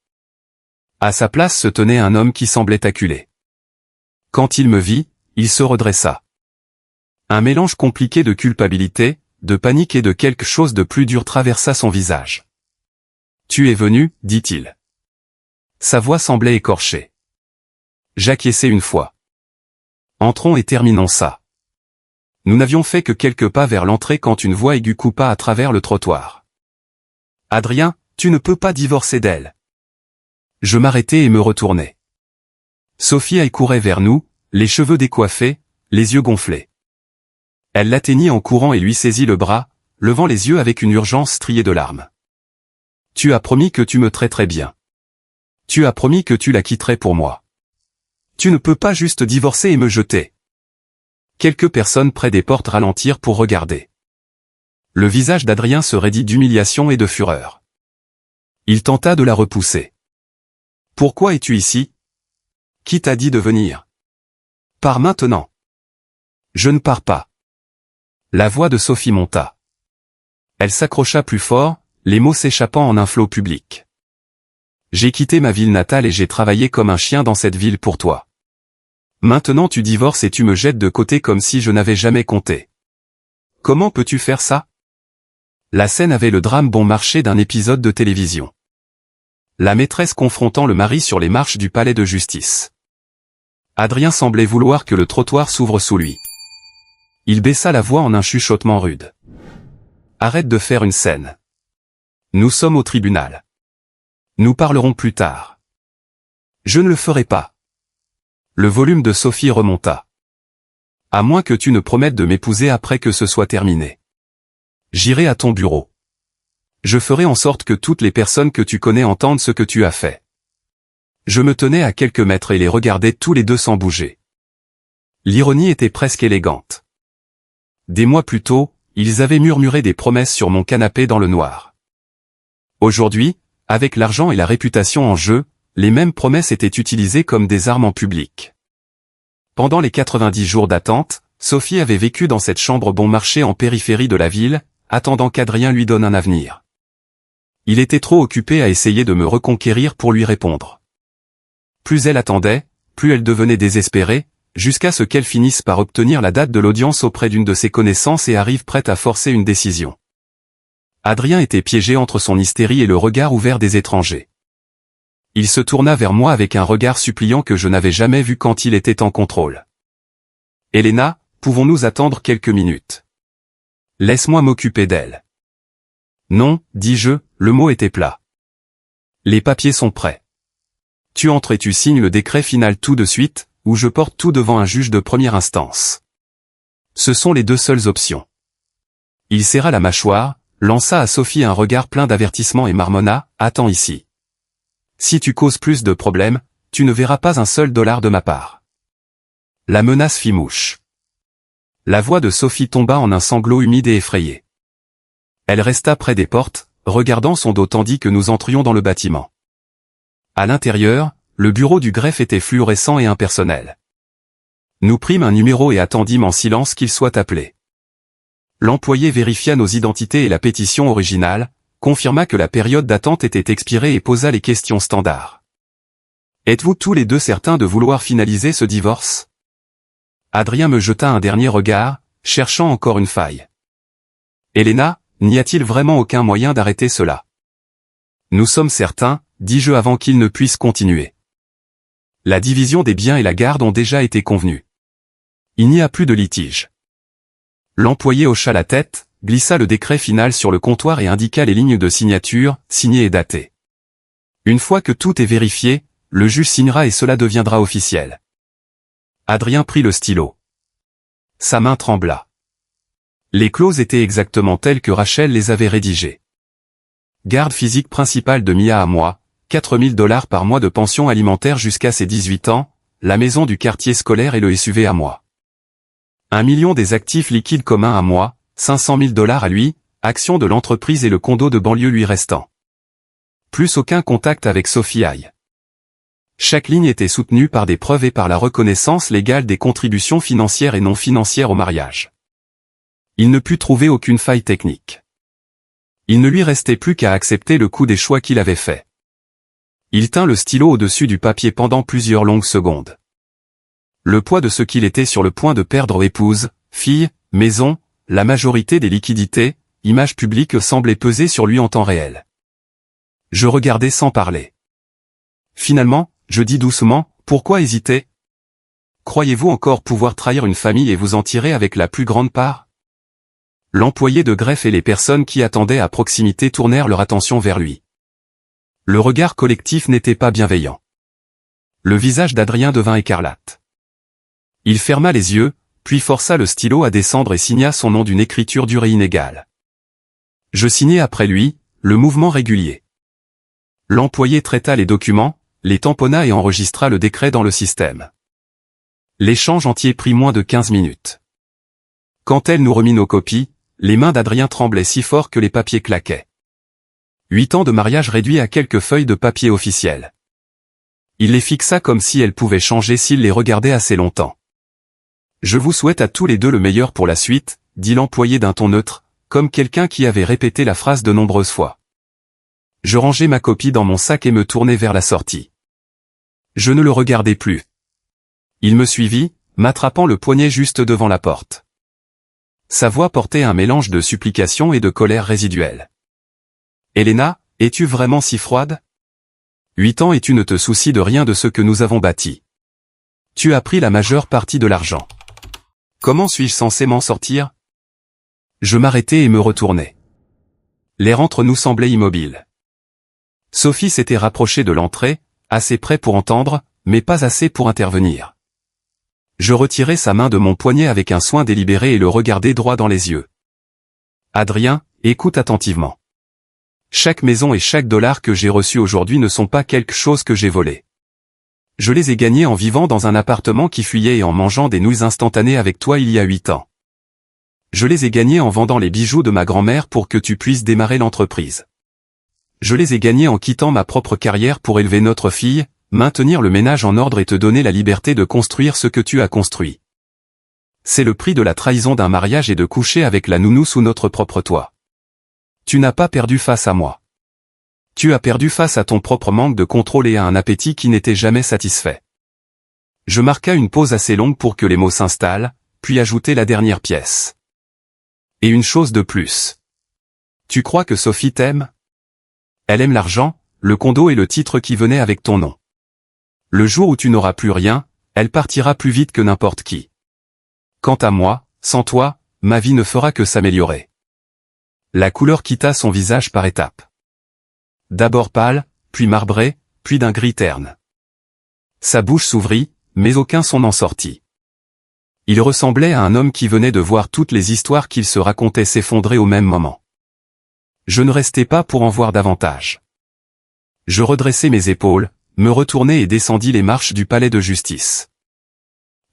À sa place se tenait un homme qui semblait acculé. Quand il me vit, il se redressa. Un mélange compliqué de culpabilité, de panique et de quelque chose de plus dur traversa son visage. « Tu es venu, dit-il. » Sa voix semblait écorchée. J'acquiesçai une fois. Entrons et terminons ça. Nous n'avions fait que quelques pas vers l'entrée quand une voix aiguë coupa à travers le trottoir. Adrien, tu ne peux pas divorcer d'elle. Je m'arrêtai et me retournai. Sophie accourait vers nous, les cheveux décoiffés, les yeux gonflés. Elle l'atteignit en courant et lui saisit le bras, levant les yeux avec une urgence striée de larmes. Tu as promis que tu me traiterais bien. Tu as promis que tu la quitterais pour moi. Tu ne peux pas juste divorcer et me jeter. Quelques personnes près des portes ralentirent pour regarder. Le visage d'Adrien se raidit d'humiliation et de fureur. Il tenta de la repousser. Pourquoi es-tu ici? Qui t'a dit de venir? Pars maintenant. Je ne pars pas. La voix de Sophie monta. Elle s'accrocha plus fort, les mots s'échappant en un flot public. J'ai quitté ma ville natale et j'ai travaillé comme un chien dans cette ville pour toi. Maintenant tu divorces et tu me jettes de côté comme si je n'avais jamais compté. Comment peux-tu faire ça? La scène avait le drame bon marché d'un épisode de télévision. La maîtresse confrontant le mari sur les marches du palais de justice. Adrien semblait vouloir que le trottoir s'ouvre sous lui. Il baissa la voix en un chuchotement rude. Arrête de faire une scène. Nous sommes au tribunal. Nous parlerons plus tard. Je ne le ferai pas. Le volume de Sophie remonta. À moins que tu ne promettes de m'épouser après que ce soit terminé. J'irai à ton bureau. Je ferai en sorte que toutes les personnes que tu connais entendent ce que tu as fait. Je me tenais à quelques mètres et les regardais tous les deux sans bouger. L'ironie était presque élégante. Des mois plus tôt, ils avaient murmuré des promesses sur mon canapé dans le noir. Aujourd'hui, avec l'argent et la réputation en jeu, les mêmes promesses étaient utilisées comme des armes en public. Pendant les 90 jours d'attente, Sophie avait vécu dans cette chambre bon marché en périphérie de la ville, attendant qu'Adrien lui donne un avenir. Il était trop occupé à essayer de me reconquérir pour lui répondre. Plus elle attendait, plus elle devenait désespérée, jusqu'à ce qu'elle finisse par obtenir la date de l'audience auprès d'une de ses connaissances et arrive prête à forcer une décision. Adrien était piégé entre son hystérie et le regard ouvert des étrangers. Il se tourna vers moi avec un regard suppliant que je n'avais jamais vu quand il était en contrôle. « Elena, pouvons-nous attendre quelques minutes ? Laisse-moi m'occuper d'elle. » « Non, dis-je, le mot était plat. Les papiers sont prêts. Tu entres et tu signes le décret final tout de suite, ou je porte tout devant un juge de première instance. Ce sont les deux seules options. » Il serra la mâchoire, lança à Sophie un regard plein d'avertissement et marmonna, « Attends ici. Si tu causes plus de problèmes, tu ne verras pas un seul dollar de ma part. » La menace fit mouche. La voix de Sophie tomba en un sanglot humide et effrayé. Elle resta près des portes, regardant son dos tandis que nous entrions dans le bâtiment. À l'intérieur, le bureau du greffe était fluorescent et impersonnel. Nous prîmes un numéro et attendîmes en silence qu'il soit appelé. L'employé vérifia nos identités et la pétition originale, confirma que la période d'attente était expirée et posa les questions standards. « Êtes-vous tous les deux certains de vouloir finaliser ce divorce ?» Adrien me jeta un dernier regard, cherchant encore une faille. « Elena, n'y a-t-il vraiment aucun moyen d'arrêter cela ? » « Nous sommes certains, dis-je avant qu'il ne puisse continuer. La division des biens et la garde ont déjà été convenus. Il n'y a plus de litige. » L'employé hocha la tête, glissa le décret final sur le comptoir et indiqua les lignes de signature, signées et datées. « Une fois que tout est vérifié, le juge signera et cela deviendra officiel. » Adrien prit le stylo. Sa main trembla. Les clauses étaient exactement telles que Rachel les avait rédigées. Garde physique principale de Mia à moi, 4 000 $ par mois de pension alimentaire jusqu'à ses 18 ans, la maison du quartier scolaire et le SUV à moi. 1 million des actifs liquides communs à moi, 500 000 $ à lui, actions de l'entreprise et le condo de banlieue lui restant. Plus aucun contact avec Sophie Aille. Chaque ligne était soutenue par des preuves et par la reconnaissance légale des contributions financières et non financières au mariage. Il ne put trouver aucune faille technique. Il ne lui restait plus qu'à accepter le coût des choix qu'il avait faits. Il tint le stylo au-dessus du papier pendant plusieurs longues secondes. Le poids de ce qu'il était sur le point de perdre épouse, fille, maison, la majorité des liquidités, image publique semblait peser sur lui en temps réel. Je regardais sans parler. Finalement, je dis doucement, pourquoi hésiter ? Croyez-vous encore pouvoir trahir une famille et vous en tirer avec la plus grande part ? L'employé de greffe et les personnes qui attendaient à proximité tournèrent leur attention vers lui. Le regard collectif n'était pas bienveillant. Le visage d'Adrien devint écarlate. Il ferma les yeux, puis força le stylo à descendre et signa son nom d'une écriture dure et inégale. Je signai après lui, le mouvement régulier. L'employé traita les documents, les tamponna et enregistra le décret dans le système. L'échange entier prit moins de 15 minutes. Quand elle nous remit nos copies, les mains d'Adrien tremblaient si fort que les papiers claquaient. 8 ans de mariage réduits à quelques feuilles de papier officielles. Il les fixa comme si elles pouvaient changer s'il les regardait assez longtemps. « Je vous souhaite à tous les deux le meilleur pour la suite », dit l'employé d'un ton neutre, comme quelqu'un qui avait répété la phrase de nombreuses fois. Je rangeai ma copie dans mon sac et me tournai vers la sortie. Je ne le regardai plus. Il me suivit, m'attrapant le poignet juste devant la porte. Sa voix portait un mélange de supplication et de colère résiduelle. « Elena, es-tu vraiment si froide ? 8 ans et tu ne te soucies de rien de ce que nous avons bâti. Tu as pris la majeure partie de l'argent. Comment suis-je censé m'en sortir? Je m'arrêtai et me retournai. L'air entre nous semblait immobile. Sophie s'était rapprochée de l'entrée, assez près pour entendre, mais pas assez pour intervenir. Je retirai sa main de mon poignet avec un soin délibéré et le regardai droit dans les yeux. Adrien, écoute attentivement. Chaque maison et chaque dollar que j'ai reçu aujourd'hui ne sont pas quelque chose que j'ai volé. Je les ai gagnés en vivant dans un appartement qui fuyait et en mangeant des nouilles instantanées avec toi il y a 8 ans. Je les ai gagnés en vendant les bijoux de ma grand-mère pour que tu puisses démarrer l'entreprise. Je les ai gagnés en quittant ma propre carrière pour élever notre fille, maintenir le ménage en ordre et te donner la liberté de construire ce que tu as construit. C'est le prix de la trahison d'un mariage et de coucher avec la nounou sous notre propre toit. Tu n'as pas perdu face à moi. Tu as perdu face à ton propre manque de contrôle et à un appétit qui n'était jamais satisfait. Je marqua une pause assez longue pour que les mots s'installent, puis ajoutai la dernière pièce. Et une chose de plus. Tu crois que Sophie t'aime? Elle aime l'argent, le condo et le titre qui venait avec ton nom. Le jour où tu n'auras plus rien, elle partira plus vite que n'importe qui. Quant à moi, sans toi, ma vie ne fera que s'améliorer. La couleur quitta son visage par étapes. D'abord pâle, puis marbré, puis d'un gris terne. Sa bouche s'ouvrit, mais aucun son n'en sortit. Il ressemblait à un homme qui venait de voir toutes les histoires qu'il se racontait s'effondrer au même moment. Je ne restai pas pour en voir davantage. Je redressai mes épaules, me retournai et descendis les marches du palais de justice.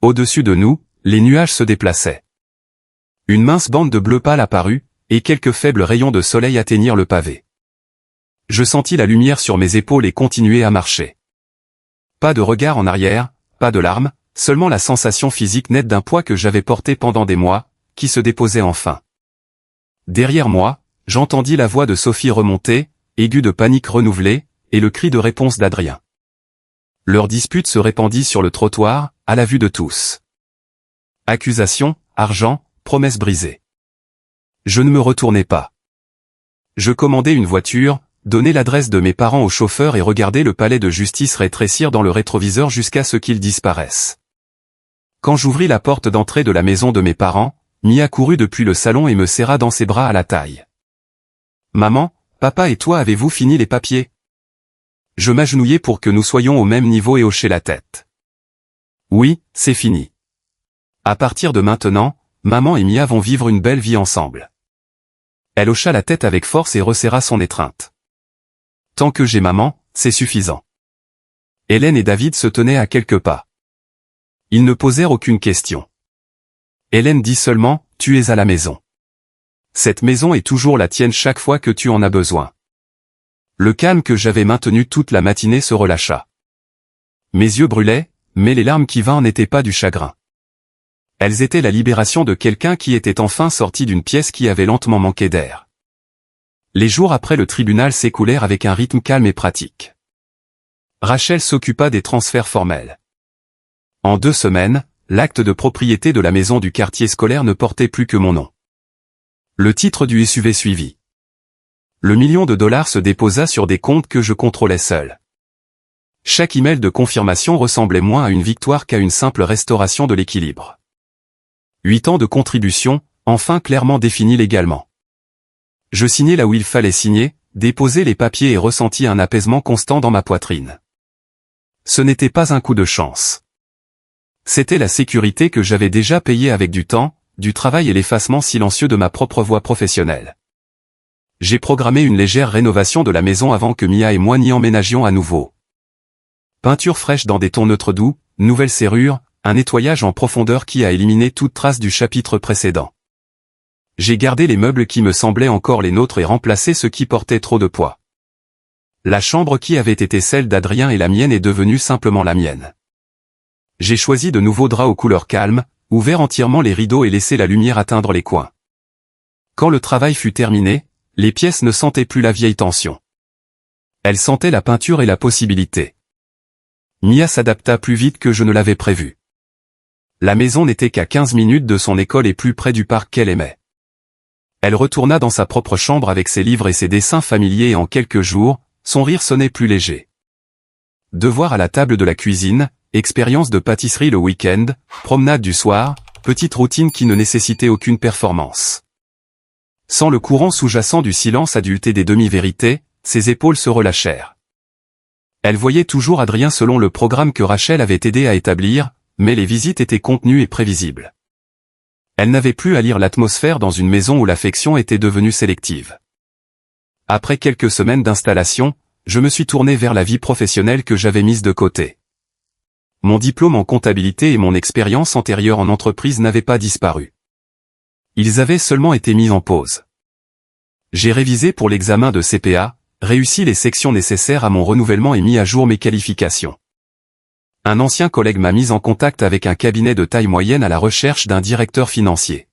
Au-dessus de nous, les nuages se déplaçaient. Une mince bande de bleu pâle apparut, et quelques faibles rayons de soleil atteignirent le pavé. Je sentis la lumière sur mes épaules et continuai à marcher. Pas de regard en arrière, pas de larmes, seulement la sensation physique nette d'un poids que j'avais porté pendant des mois, qui se déposait enfin. Derrière moi, j'entendis la voix de Sophie remonter, aiguë de panique renouvelée, et le cri de réponse d'Adrien. Leur dispute se répandit sur le trottoir, à la vue de tous. Accusations, argent, promesses brisées. Je ne me retournai pas. Je commandai une voiture, donnai l'adresse de mes parents au chauffeur et regardai le palais de justice rétrécir dans le rétroviseur jusqu'à ce qu'il disparaisse. Quand j'ouvris la porte d'entrée de la maison de mes parents, Mia courut depuis le salon et me serra dans ses bras à la taille. « Maman, papa et toi avez-vous fini les papiers ?» Je m'agenouillai pour que nous soyons au même niveau et hochai la tête. « Oui, c'est fini. À partir de maintenant, maman et Mia vont vivre une belle vie ensemble. » Elle hocha la tête avec force et resserra son étreinte. « Tant que j'ai maman, c'est suffisant. » Hélène et David se tenaient à quelques pas. Ils ne posèrent aucune question. Hélène dit seulement, « Tu es à la maison. Cette maison est toujours la tienne chaque fois que tu en as besoin. » Le calme que j'avais maintenu toute la matinée se relâcha. Mes yeux brûlaient, mais les larmes qui vinrent n'étaient pas du chagrin. Elles étaient la libération de quelqu'un qui était enfin sorti d'une pièce qui avait lentement manqué d'air. Les jours après le tribunal s'écoulèrent avec un rythme calme et pratique. Rachel s'occupa des transferts formels. En 2 semaines, l'acte de propriété de la maison du quartier scolaire ne portait plus que mon nom. Le titre du SUV suivit. Le $1 million se déposa sur des comptes que je contrôlais seul. Chaque email de confirmation ressemblait moins à une victoire qu'à une simple restauration de l'équilibre. 8 ans de contribution, enfin clairement définis légalement. Je signai là où il fallait signer, déposai les papiers et ressentis un apaisement constant dans ma poitrine. Ce n'était pas un coup de chance. C'était la sécurité que j'avais déjà payée avec du temps, du travail et l'effacement silencieux de ma propre voie professionnelle. J'ai programmé une légère rénovation de la maison avant que Mia et moi n'y emménagions à nouveau. Peinture fraîche dans des tons neutres doux, nouvelle serrure, un nettoyage en profondeur qui a éliminé toute trace du chapitre précédent. J'ai gardé les meubles qui me semblaient encore les nôtres et remplacé ceux qui portaient trop de poids. La chambre qui avait été celle d'Adrien et la mienne est devenue simplement la mienne. J'ai choisi de nouveaux draps aux couleurs calmes, ouvert entièrement les rideaux et laissé la lumière atteindre les coins. Quand le travail fut terminé, les pièces ne sentaient plus la vieille tension. Elles sentaient la peinture et la possibilité. Mia s'adapta plus vite que je ne l'avais prévu. La maison n'était qu'à 15 minutes de son école et plus près du parc qu'elle aimait. Elle retourna dans sa propre chambre avec ses livres et ses dessins familiers et en quelques jours, son rire sonnait plus léger. devoir à la table de la cuisine, expérience de pâtisserie le week-end, promenade du soir, petite routine qui ne nécessitait aucune performance. Sans le courant sous-jacent du silence adulte et des demi-vérités, ses épaules se relâchèrent. Elle voyait toujours Adrien selon le programme que Rachel avait aidé à établir, mais les visites étaient contenues et prévisibles. Elle n'avait plus à lire l'atmosphère dans une maison où l'affection était devenue sélective. Après quelques semaines d'installation, je me suis tourné vers la vie professionnelle que j'avais mise de côté. Mon diplôme en comptabilité et mon expérience antérieure en entreprise n'avaient pas disparu. Ils avaient seulement été mis en pause. J'ai révisé pour l'examen de CPA, réussi les sections nécessaires à mon renouvellement et mis à jour mes qualifications. Un ancien collègue m'a mis en contact avec un cabinet de taille moyenne à la recherche d'un directeur financier.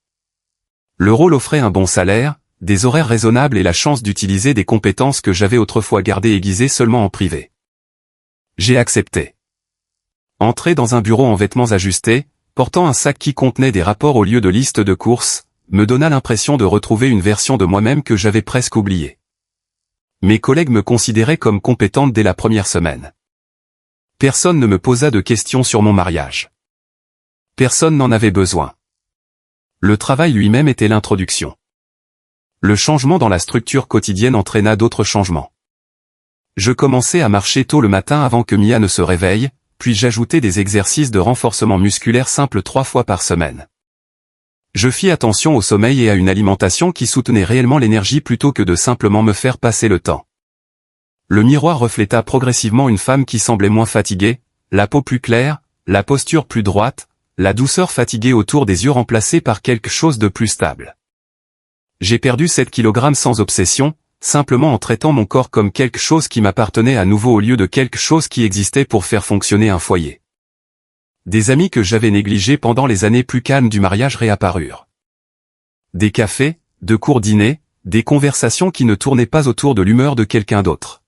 Le rôle offrait un bon salaire, des horaires raisonnables et la chance d'utiliser des compétences que j'avais autrefois gardées aiguisées seulement en privé. J'ai accepté. Entrer dans un bureau en vêtements ajustés, portant un sac qui contenait des rapports au lieu de liste de courses, me donna l'impression de retrouver une version de moi-même que j'avais presque oubliée. Mes collègues me considéraient comme compétente dès la première semaine. Personne ne me posa de questions sur mon mariage. Personne n'en avait besoin. Le travail lui-même était l'introduction. Le changement dans la structure quotidienne entraîna d'autres changements. Je commençais à marcher tôt le matin avant que Mia ne se réveille, puis j'ajoutais des exercices de renforcement musculaire simples 3 fois par semaine. Je fis attention au sommeil et à une alimentation qui soutenait réellement l'énergie plutôt que de simplement me faire passer le temps. Le miroir refléta progressivement une femme qui semblait moins fatiguée, la peau plus claire, la posture plus droite, la douceur fatiguée autour des yeux remplacée par quelque chose de plus stable. J'ai perdu 7 kg sans obsession, simplement en traitant mon corps comme quelque chose qui m'appartenait à nouveau au lieu de quelque chose qui existait pour faire fonctionner un foyer. Des amis que j'avais négligés pendant les années plus calmes du mariage réapparurent. Des cafés, de courts dîners, des conversations qui ne tournaient pas autour de l'humeur de quelqu'un d'autre.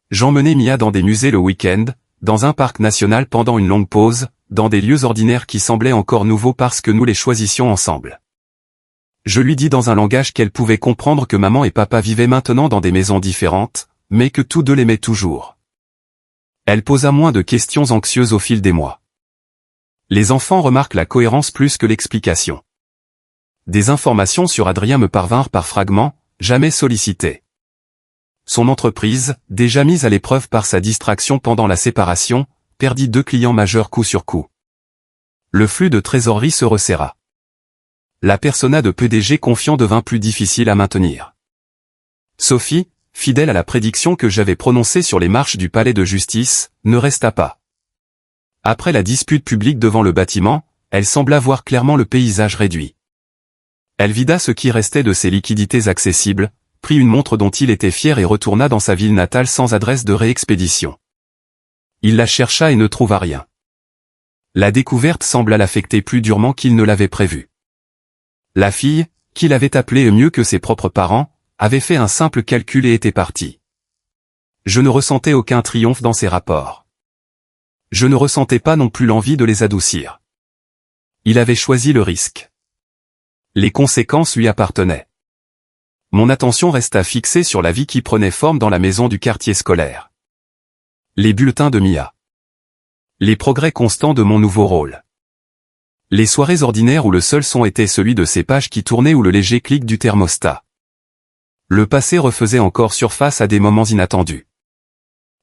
J'emmenais Mia dans des musées le week-end, dans un parc national pendant une longue pause, dans des lieux ordinaires qui semblaient encore nouveaux parce que nous les choisissions ensemble. Je lui dis dans un langage qu'elle pouvait comprendre que maman et papa vivaient maintenant dans des maisons différentes, mais que tous deux l'aimaient toujours. Elle posa moins de questions anxieuses au fil des mois. Les enfants remarquent la cohérence plus que l'explication. Des informations sur Adrien me parvinrent par fragments, jamais sollicitées. Son entreprise, déjà mise à l'épreuve par sa distraction pendant la séparation, perdit 2 clients majeurs coup sur coup. Le flux de trésorerie se resserra. La persona de PDG confiant devint plus difficile à maintenir. Sophie, fidèle à la prédiction que j'avais prononcée sur les marches du palais de justice, ne resta pas. Après la dispute publique devant le bâtiment, elle sembla voir clairement le paysage réduit. Elle vida ce qui restait de ses liquidités accessibles, prit une montre dont il était fier et retourna dans sa ville natale sans adresse de réexpédition. Il la chercha et ne trouva rien. La découverte sembla l'affecter plus durement qu'il ne l'avait prévu. La fille, qu'il avait appelée mieux que ses propres parents, avait fait un simple calcul et était partie. Je ne ressentais aucun triomphe dans ses rapports. Je ne ressentais pas non plus l'envie de les adoucir. Il avait choisi le risque. Les conséquences lui appartenaient. Mon attention resta fixée sur la vie qui prenait forme dans la maison du quartier scolaire. Les bulletins de Mia. Les progrès constants de mon nouveau rôle. Les soirées ordinaires où le seul son était celui de ces pages qui tournaient ou le léger clic du thermostat. Le passé refaisait encore surface à des moments inattendus.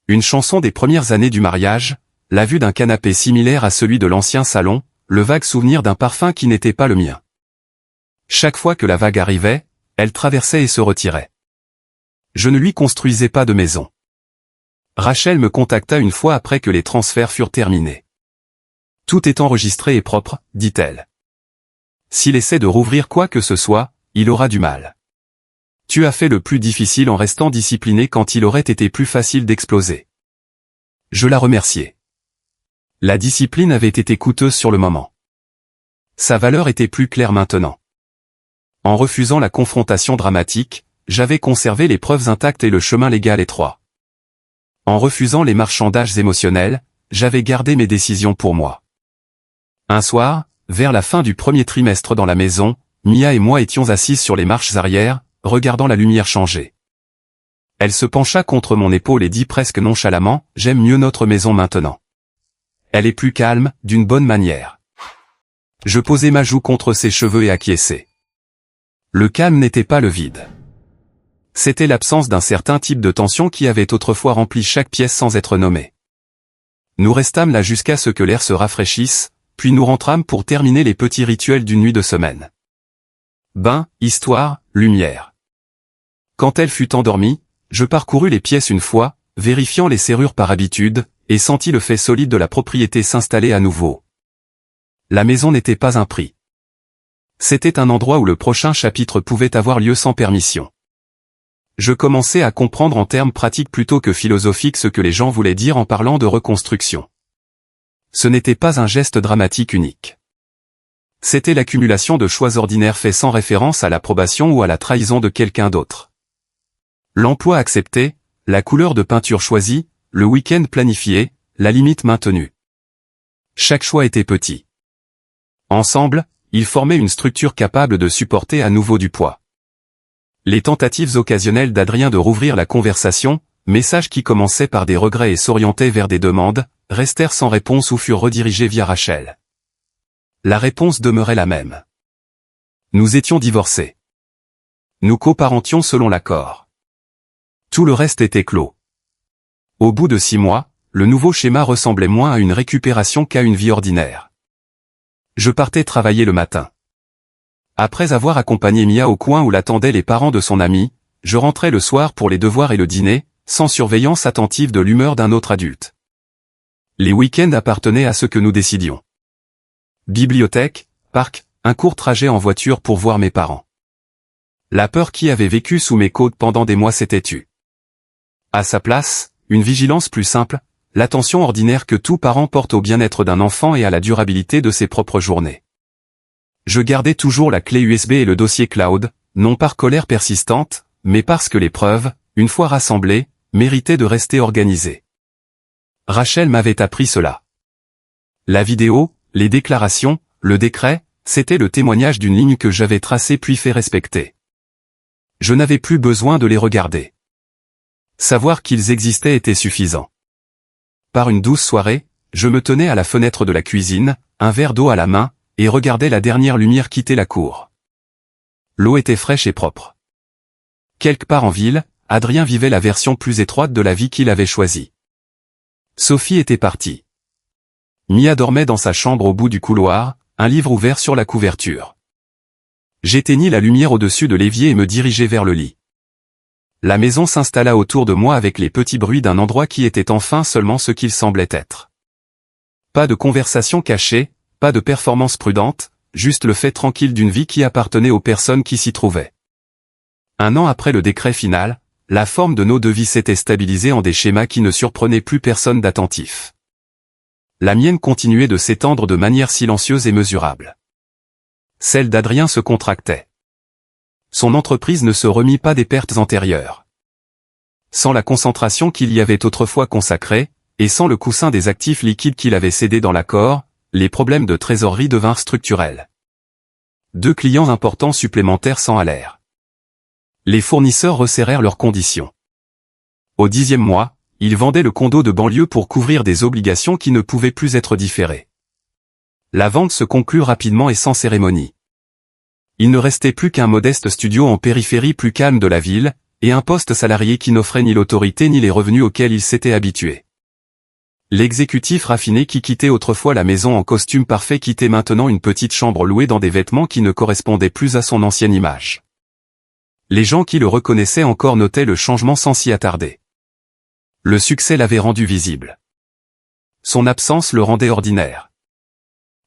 Une chanson des premières années du mariage, la vue d'un canapé similaire à celui de l'ancien salon, le vague souvenir d'un parfum qui n'était pas le mien. Chaque fois que la vague arrivait, elle traversait et se retirait. Je ne lui construisais pas de maison. Rachel me contacta une fois après que les transferts furent terminés. Tout est enregistré et propre, dit-elle. S'il essaie de rouvrir quoi que ce soit, il aura du mal. Tu as fait le plus difficile en restant discipliné quand il aurait été plus facile d'exploser. Je la remerciai. La discipline avait été coûteuse sur le moment. Sa valeur était plus claire maintenant. En refusant la confrontation dramatique, j'avais conservé les preuves intactes et le chemin légal étroit. En refusant les marchandages émotionnels, j'avais gardé mes décisions pour moi. Un soir, vers la fin du premier trimestre dans la maison, Mia et moi étions assises sur les marches arrière, regardant la lumière changer. Elle se pencha contre mon épaule et dit presque nonchalamment, « J'aime mieux notre maison maintenant. Elle est plus calme, d'une bonne manière. » Je posai ma joue contre ses cheveux et acquiesçai. Le calme n'était pas le vide. C'était l'absence d'un certain type de tension qui avait autrefois rempli chaque pièce sans être nommée. Nous restâmes là jusqu'à ce que l'air se rafraîchisse, puis nous rentrâmes pour terminer les petits rituels d'une nuit de semaine. Bain, histoire, lumière. Quand elle fut endormie, je parcourus les pièces une fois, vérifiant les serrures par habitude, et sentis le fait solide de la propriété s'installer à nouveau. La maison n'était pas un prix. C'était un endroit où le prochain chapitre pouvait avoir lieu sans permission. Je commençais à comprendre en termes pratiques plutôt que philosophiques ce que les gens voulaient dire en parlant de reconstruction. Ce n'était pas un geste dramatique unique. C'était l'accumulation de choix ordinaires faits sans référence à l'approbation ou à la trahison de quelqu'un d'autre. L'emploi accepté, la couleur de peinture choisie, le week-end planifié, la limite maintenue. Chaque choix était petit. Ensemble, ils formaient une structure capable de supporter à nouveau du poids. Les tentatives occasionnelles d'Adrien de rouvrir la conversation, messages qui commençaient par des regrets et s'orientaient vers des demandes, restèrent sans réponse ou furent redirigés via Rachel. La réponse demeurait la même. Nous étions divorcés. Nous coparentions selon l'accord. Tout le reste était clos. Au bout de 6 mois, le nouveau schéma ressemblait moins à une récupération qu'à une vie ordinaire. Je partais travailler le matin. Après avoir accompagné Mia au coin où l'attendaient les parents de son ami, je rentrais le soir pour les devoirs et le dîner, sans surveillance attentive de l'humeur d'un autre adulte. Les week-ends appartenaient à ce que nous décidions. Bibliothèque, parc, un court trajet en voiture pour voir mes parents. La peur qui avait vécu sous mes côtes pendant des mois s'était tue. À sa place, une vigilance plus simple, l'attention ordinaire que tout parent porte au bien-être d'un enfant et à la durabilité de ses propres journées. Je gardais toujours la clé USB et le dossier cloud, non par colère persistante, mais parce que les preuves, une fois rassemblées, méritaient de rester organisées. Rachel m'avait appris cela. La vidéo, les déclarations, le décret, c'était le témoignage d'une ligne que j'avais tracée puis fait respecter. Je n'avais plus besoin de les regarder. Savoir qu'ils existaient était suffisant. Par une douce soirée, je me tenais à la fenêtre de la cuisine, un verre d'eau à la main, et regardais la dernière lumière quitter la cour. L'eau était fraîche et propre. Quelque part en ville, Adrien vivait la version plus étroite de la vie qu'il avait choisie. Sophie était partie. Mia dormait dans sa chambre au bout du couloir, un livre ouvert sur la couverture. J'éteignis la lumière au-dessus de l'évier et me dirigeai vers le lit. La maison s'installa autour de moi avec les petits bruits d'un endroit qui était enfin seulement ce qu'il semblait être. Pas de conversation cachée, pas de performance prudente, juste le fait tranquille d'une vie qui appartenait aux personnes qui s'y trouvaient. 1 an après le décret final, la forme de nos deux vies s'était stabilisée en des schémas qui ne surprenaient plus personne d'attentif. La mienne continuait de s'étendre de manière silencieuse et mesurable. Celle d'Adrien se contractait. Son entreprise ne se remit pas des pertes antérieures. Sans la concentration qu'il y avait autrefois consacrée, et sans le coussin des actifs liquides qu'il avait cédés dans l'accord, les problèmes de trésorerie devinrent structurels. 2 clients importants supplémentaires s'en allèrent. Les fournisseurs resserrèrent leurs conditions. Au 10e mois, ils vendaient le condo de banlieue pour couvrir des obligations qui ne pouvaient plus être différées. La vente se conclut rapidement et sans cérémonie. Il ne restait plus qu'un modeste studio en périphérie plus calme de la ville, et un poste salarié qui n'offrait ni l'autorité ni les revenus auxquels il s'était habitué. L'exécutif raffiné qui quittait autrefois la maison en costume parfait quittait maintenant une petite chambre louée dans des vêtements qui ne correspondaient plus à son ancienne image. Les gens qui le reconnaissaient encore notaient le changement sans s'y attarder. Le succès l'avait rendu visible. Son absence le rendait ordinaire.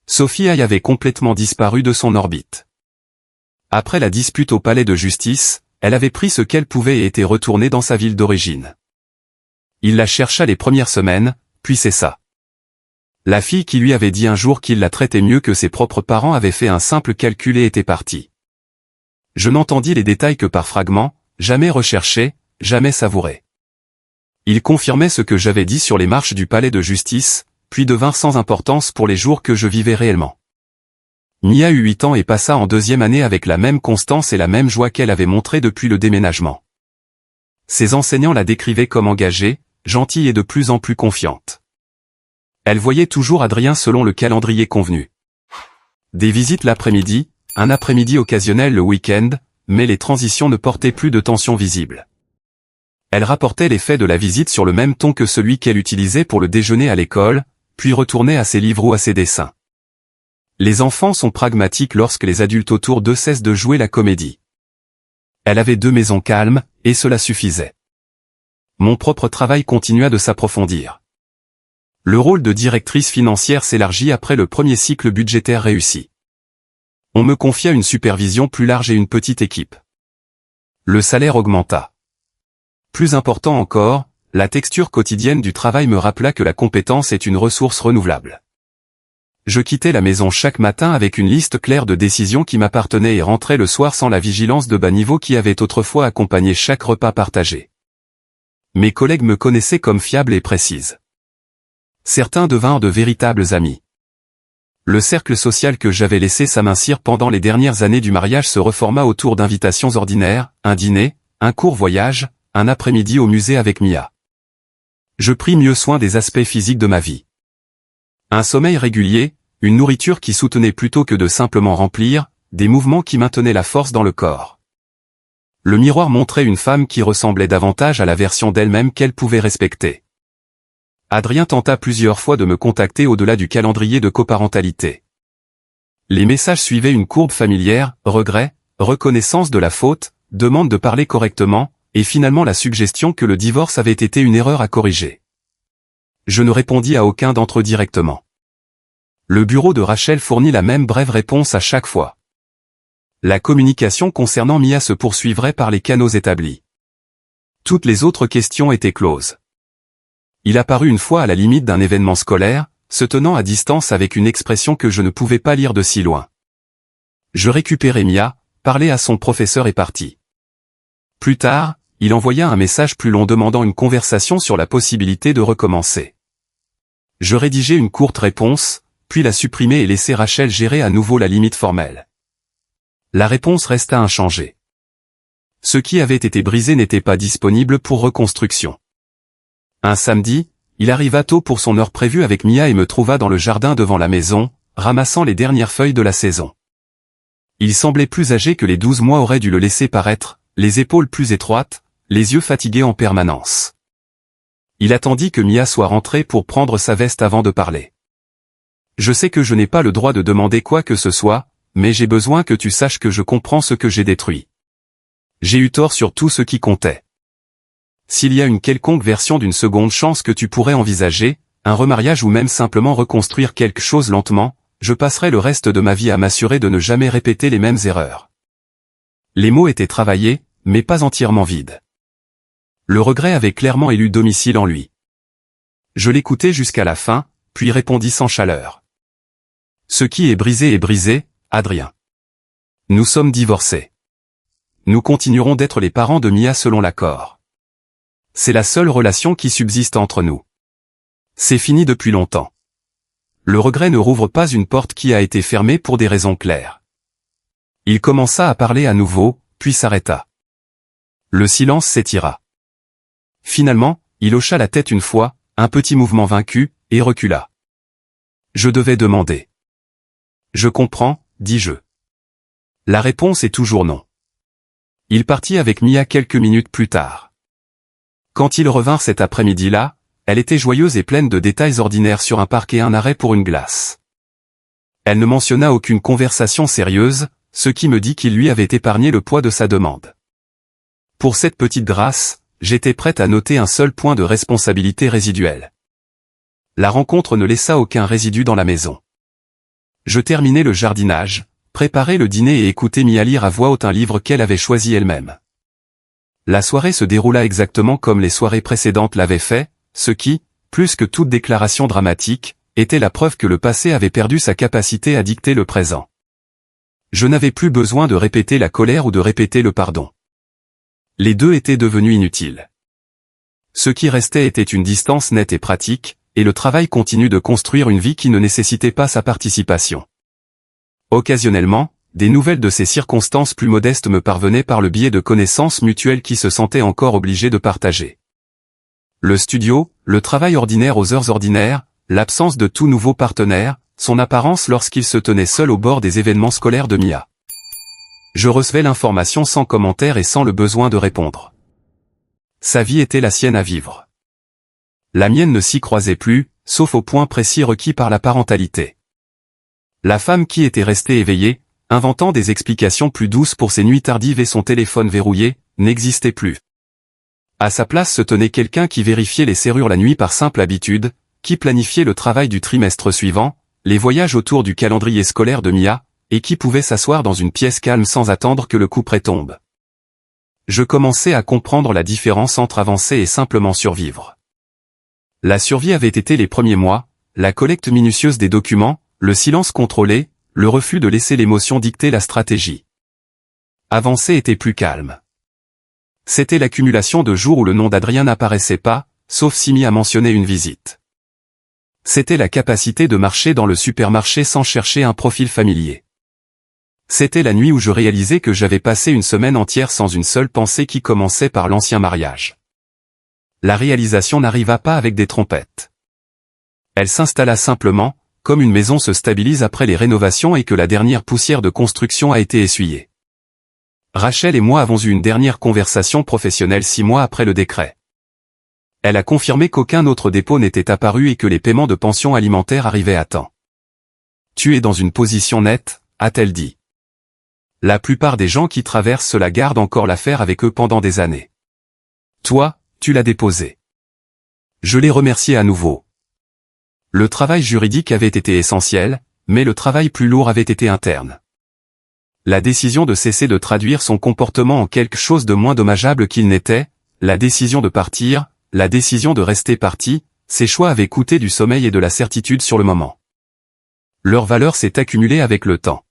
Sophie avait complètement disparu de son orbite. Après la dispute au palais de justice, elle avait pris ce qu'elle pouvait et était retournée dans sa ville d'origine. Il la chercha les premières semaines, puis cessa. La fille qui lui avait dit un jour qu'il la traitait mieux que ses propres parents avait fait un simple calcul et était partie. Je n'entendis les détails que par fragments, jamais recherchés, jamais savourés. Il confirmait ce que j'avais dit sur les marches du palais de justice, puis devinrent sans importance pour les jours que je vivais réellement. Mia eut 8 ans et passa en 2e année avec la même constance et la même joie qu'elle avait montrée depuis le déménagement. Ses enseignants la décrivaient comme engagée, gentille et de plus en plus confiante. Elle voyait toujours Adrien selon le calendrier convenu. Des visites l'après-midi, un après-midi occasionnel le week-end, mais les transitions ne portaient plus de tension visible. Elle rapportait les faits de la visite sur le même ton que celui qu'elle utilisait pour le déjeuner à l'école, puis retournait à ses livres ou à ses dessins. Les enfants sont pragmatiques lorsque les adultes autour d'eux cessent de jouer la comédie. Elle avait 2 maisons calmes, et cela suffisait. Mon propre travail continua de s'approfondir. Le rôle de directrice financière s'élargit après le premier cycle budgétaire réussi. On me confia une supervision plus large et une petite équipe. Le salaire augmenta. Plus important encore, la texture quotidienne du travail me rappela que la compétence est une ressource renouvelable. Je quittais la maison chaque matin avec une liste claire de décisions qui m'appartenaient et rentrais le soir sans la vigilance de bas niveau qui avait autrefois accompagné chaque repas partagé. Mes collègues me connaissaient comme fiable et précise. Certains devinrent de véritables amis. Le cercle social que j'avais laissé s'amincir pendant les dernières années du mariage se reforma autour d'invitations ordinaires, un dîner, un court voyage, un après-midi au musée avec Mia. Je pris mieux soin des aspects physiques de ma vie. Un sommeil régulier, une nourriture qui soutenait plutôt que de simplement remplir, des mouvements qui maintenaient la force dans le corps. Le miroir montrait une femme qui ressemblait davantage à la version d'elle-même qu'elle pouvait respecter. Adrien tenta plusieurs fois de me contacter au-delà du calendrier de coparentalité. Les messages suivaient une courbe familière, regret, reconnaissance de la faute, demande de parler correctement, et finalement la suggestion que le divorce avait été une erreur à corriger. Je ne répondis à aucun d'entre eux directement. Le bureau de Rachel fournit la même brève réponse à chaque fois. La communication concernant Mia se poursuivrait par les canaux établis. Toutes les autres questions étaient closes. Il apparut une fois à la limite d'un événement scolaire, se tenant à distance avec une expression que je ne pouvais pas lire de si loin. Je récupérai Mia, parlai à son professeur et partis. Plus tard, il envoya un message plus long demandant une conversation sur la possibilité de recommencer. Je rédigeai une courte réponse, puis la supprimai et laissai Rachel gérer à nouveau la limite formelle. La réponse resta inchangée. Ce qui avait été brisé n'était pas disponible pour reconstruction. Un samedi, il arriva tôt pour son heure prévue avec Mia et me trouva dans le jardin devant la maison, ramassant les dernières feuilles de la saison. Il semblait plus âgé que les 12 mois auraient dû le laisser paraître, les épaules plus étroites, les yeux fatigués en permanence. Il attendit que Mia soit rentrée pour prendre sa veste avant de parler. Je sais que je n'ai pas le droit de demander quoi que ce soit, mais j'ai besoin que tu saches que je comprends ce que j'ai détruit. J'ai eu tort sur tout ce qui comptait. S'il y a une quelconque version d'une seconde chance que tu pourrais envisager, un remariage ou même simplement reconstruire quelque chose lentement, je passerai le reste de ma vie à m'assurer de ne jamais répéter les mêmes erreurs. Les mots étaient travaillés, mais pas entièrement vides. Le regret avait clairement élu domicile en lui. Je l'écoutai jusqu'à la fin, puis répondis sans chaleur. Ce qui est brisé, Adrien. Nous sommes divorcés. Nous continuerons d'être les parents de Mia selon l'accord. C'est la seule relation qui subsiste entre nous. C'est fini depuis longtemps. Le regret ne rouvre pas une porte qui a été fermée pour des raisons claires. Il commença à parler à nouveau, puis s'arrêta. Le silence s'étira. Finalement, il hocha la tête une fois, un petit mouvement vaincu, et recula. Je devais demander. Je comprends, dis-je. La réponse est toujours non. Il partit avec Mia quelques minutes plus tard. Quand ils revinrent cet après-midi-là, elle était joyeuse et pleine de détails ordinaires sur un parc et un arrêt pour une glace. Elle ne mentionna aucune conversation sérieuse, ce qui me dit qu'il lui avait épargné le poids de sa demande. Pour cette petite grâce, j'étais prête à noter un seul point de responsabilité résiduelle. La rencontre ne laissa aucun résidu dans la maison. Je terminai le jardinage, préparai le dîner et écoutai Mia lire à voix haute un livre qu'elle avait choisi elle-même. La soirée se déroula exactement comme les soirées précédentes l'avaient fait, ce qui, plus que toute déclaration dramatique, était la preuve que le passé avait perdu sa capacité à dicter le présent. Je n'avais plus besoin de répéter la colère ou de répéter le pardon. Les deux étaient devenus inutiles. Ce qui restait était une distance nette et pratique, et le travail continu de construire une vie qui ne nécessitait pas sa participation. Occasionnellement, des nouvelles de ces circonstances plus modestes me parvenaient par le biais de connaissances mutuelles qui se sentaient encore obligées de partager. Le studio, le travail ordinaire aux heures ordinaires, l'absence de tout nouveau partenaire, son apparence lorsqu'il se tenait seul au bord des événements scolaires de Mia. Je recevais l'information sans commentaire et sans le besoin de répondre. Sa vie était la sienne à vivre. La mienne ne s'y croisait plus, sauf au point précis requis par la parentalité. La femme qui était restée éveillée, inventant des explications plus douces pour ses nuits tardives et son téléphone verrouillé, n'existait plus. À sa place se tenait quelqu'un qui vérifiait les serrures la nuit par simple habitude, qui planifiait le travail du trimestre suivant, les voyages autour du calendrier scolaire de Mia, et qui pouvait s'asseoir dans une pièce calme sans attendre que le couperet tombe. Je commençais à comprendre la différence entre avancer et simplement survivre. La survie avait été les premiers mois, la collecte minutieuse des documents, le silence contrôlé, le refus de laisser l'émotion dicter la stratégie. Avancer était plus calme. C'était l'accumulation de jours où le nom d'Adrien n'apparaissait pas, sauf si Mia mentionnait une visite. C'était la capacité de marcher dans le supermarché sans chercher un profil familier. C'était la nuit où je réalisais que j'avais passé une semaine entière sans une seule pensée qui commençait par l'ancien mariage. La réalisation n'arriva pas avec des trompettes. Elle s'installa simplement, comme une maison se stabilise après les rénovations et que la dernière poussière de construction a été essuyée. Rachel et moi avons eu une dernière conversation professionnelle 6 mois après le décret. Elle a confirmé qu'aucun autre dépôt n'était apparu et que les paiements de pension alimentaire arrivaient à temps. « Tu es dans une position nette », a-t-elle dit. La plupart des gens qui traversent cela gardent encore l'affaire avec eux pendant des années. Toi, tu l'as déposé. Je l'ai remercié à nouveau. Le travail juridique avait été essentiel, mais le travail plus lourd avait été interne. La décision de cesser de traduire son comportement en quelque chose de moins dommageable qu'il n'était, la décision de partir, la décision de rester parti, ces choix avaient coûté du sommeil et de la certitude sur le moment. Leur valeur s'est accumulée avec le temps.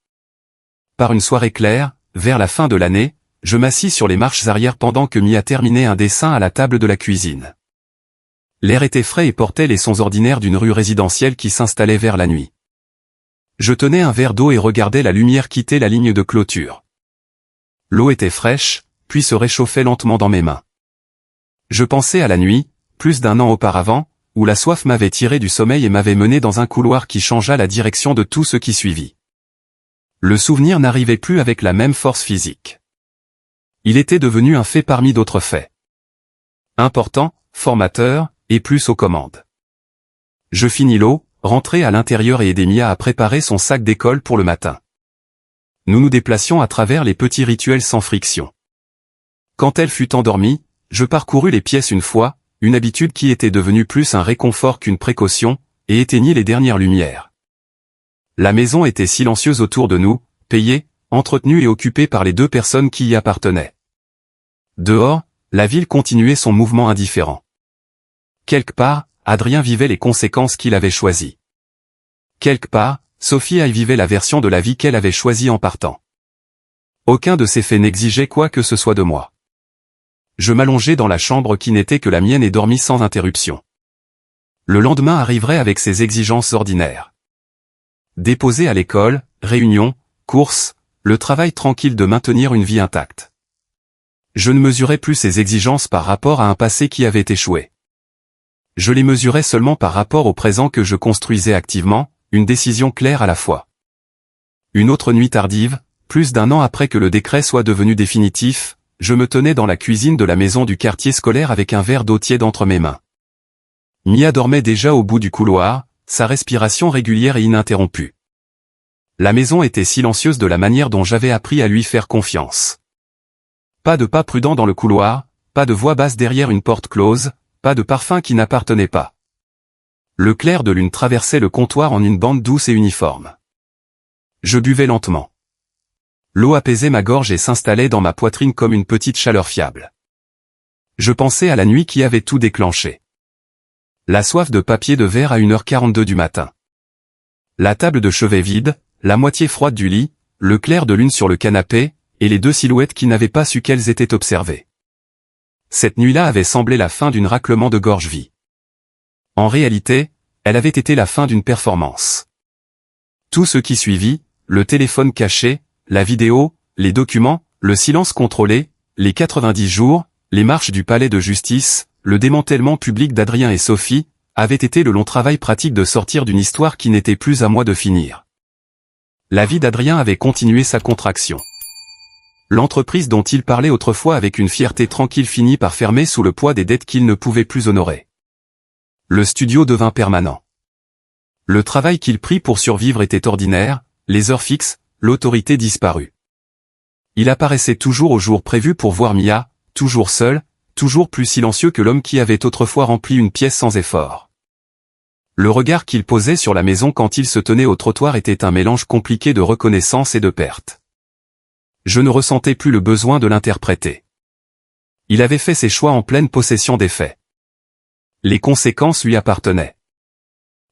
Par une soirée claire, vers la fin de l'année, je m'assis sur les marches arrière pendant que Mia terminait un dessin à la table de la cuisine. L'air était frais et portait les sons ordinaires d'une rue résidentielle qui s'installait vers la nuit. Je tenais un verre d'eau et regardais la lumière quitter la ligne de clôture. L'eau était fraîche, puis se réchauffait lentement dans mes mains. Je pensais à la nuit, plus d'1 an auparavant, où la soif m'avait tiré du sommeil et m'avait mené dans un couloir qui changea la direction de tout ce qui suivit. Le souvenir n'arrivait plus avec la même force physique. Il était devenu un fait parmi d'autres faits. Important, formateur, et plus aux commandes. Je finis l'eau, rentrai à l'intérieur et aidai Mia à préparer son sac d'école pour le matin. Nous nous déplacions à travers les petits rituels sans friction. Quand elle fut endormie, je parcourus les pièces une fois, une habitude qui était devenue plus un réconfort qu'une précaution, et éteignis les dernières lumières. La maison était silencieuse autour de nous, payée, entretenue et occupée par les 2 personnes qui y appartenaient. Dehors, la ville continuait son mouvement indifférent. Quelque part, Adrien vivait les conséquences qu'il avait choisies. Quelque part, Sophie y vivait la version de la vie qu'elle avait choisie en partant. Aucun de ces faits n'exigeait quoi que ce soit de moi. Je m'allongeai dans la chambre qui n'était que la mienne et dormis sans interruption. Le lendemain arriverait avec ses exigences ordinaires. Déposer à l'école, réunion, courses, le travail tranquille de maintenir une vie intacte. Je ne mesurais plus ces exigences par rapport à un passé qui avait échoué. Je les mesurais seulement par rapport au présent que je construisais activement, une décision claire à la fois. Une autre nuit tardive, plus d'1 an après que le décret soit devenu définitif, je me tenais dans la cuisine de la maison du quartier scolaire avec un verre d'eau tiède entre mes mains. Mia dormait déjà au bout du couloir, sa respiration régulière et ininterrompue. La maison était silencieuse de la manière dont j'avais appris à lui faire confiance. Pas de pas prudent dans le couloir, pas de voix basse derrière une porte close, pas de parfum qui n'appartenait pas. Le clair de lune traversait le comptoir en une bande douce et uniforme. Je buvais lentement. L'eau apaisait ma gorge et s'installait dans ma poitrine comme une petite chaleur fiable. Je pensais à la nuit qui avait tout déclenché. La soif de papier de verre à 1h42 du matin. La table de chevet vide, la moitié froide du lit, le clair de lune sur le canapé, et les 2 silhouettes qui n'avaient pas su qu'elles étaient observées. Cette nuit-là avait semblé la fin d'une raclement de gorge-vie. En réalité, elle avait été la fin d'une performance. Tout ce qui suivit, le téléphone caché, la vidéo, les documents, le silence contrôlé, les 90 jours, les marches du palais de justice, le démantèlement public d'Adrien et Sophie, avait été le long travail pratique de sortir d'une histoire qui n'était plus à moi de finir. La vie d'Adrien avait continué sa contraction. L'entreprise dont il parlait autrefois avec une fierté tranquille finit par fermer sous le poids des dettes qu'il ne pouvait plus honorer. Le studio devint permanent. Le travail qu'il prit pour survivre était ordinaire, les heures fixes, l'autorité disparut. Il apparaissait toujours au jour prévu pour voir Mia, toujours seul, toujours plus silencieux que l'homme qui avait autrefois rempli une pièce sans effort. Le regard qu'il posait sur la maison quand il se tenait au trottoir était un mélange compliqué de reconnaissance et de perte. Je ne ressentais plus le besoin de l'interpréter. Il avait fait ses choix en pleine possession des faits. Les conséquences lui appartenaient.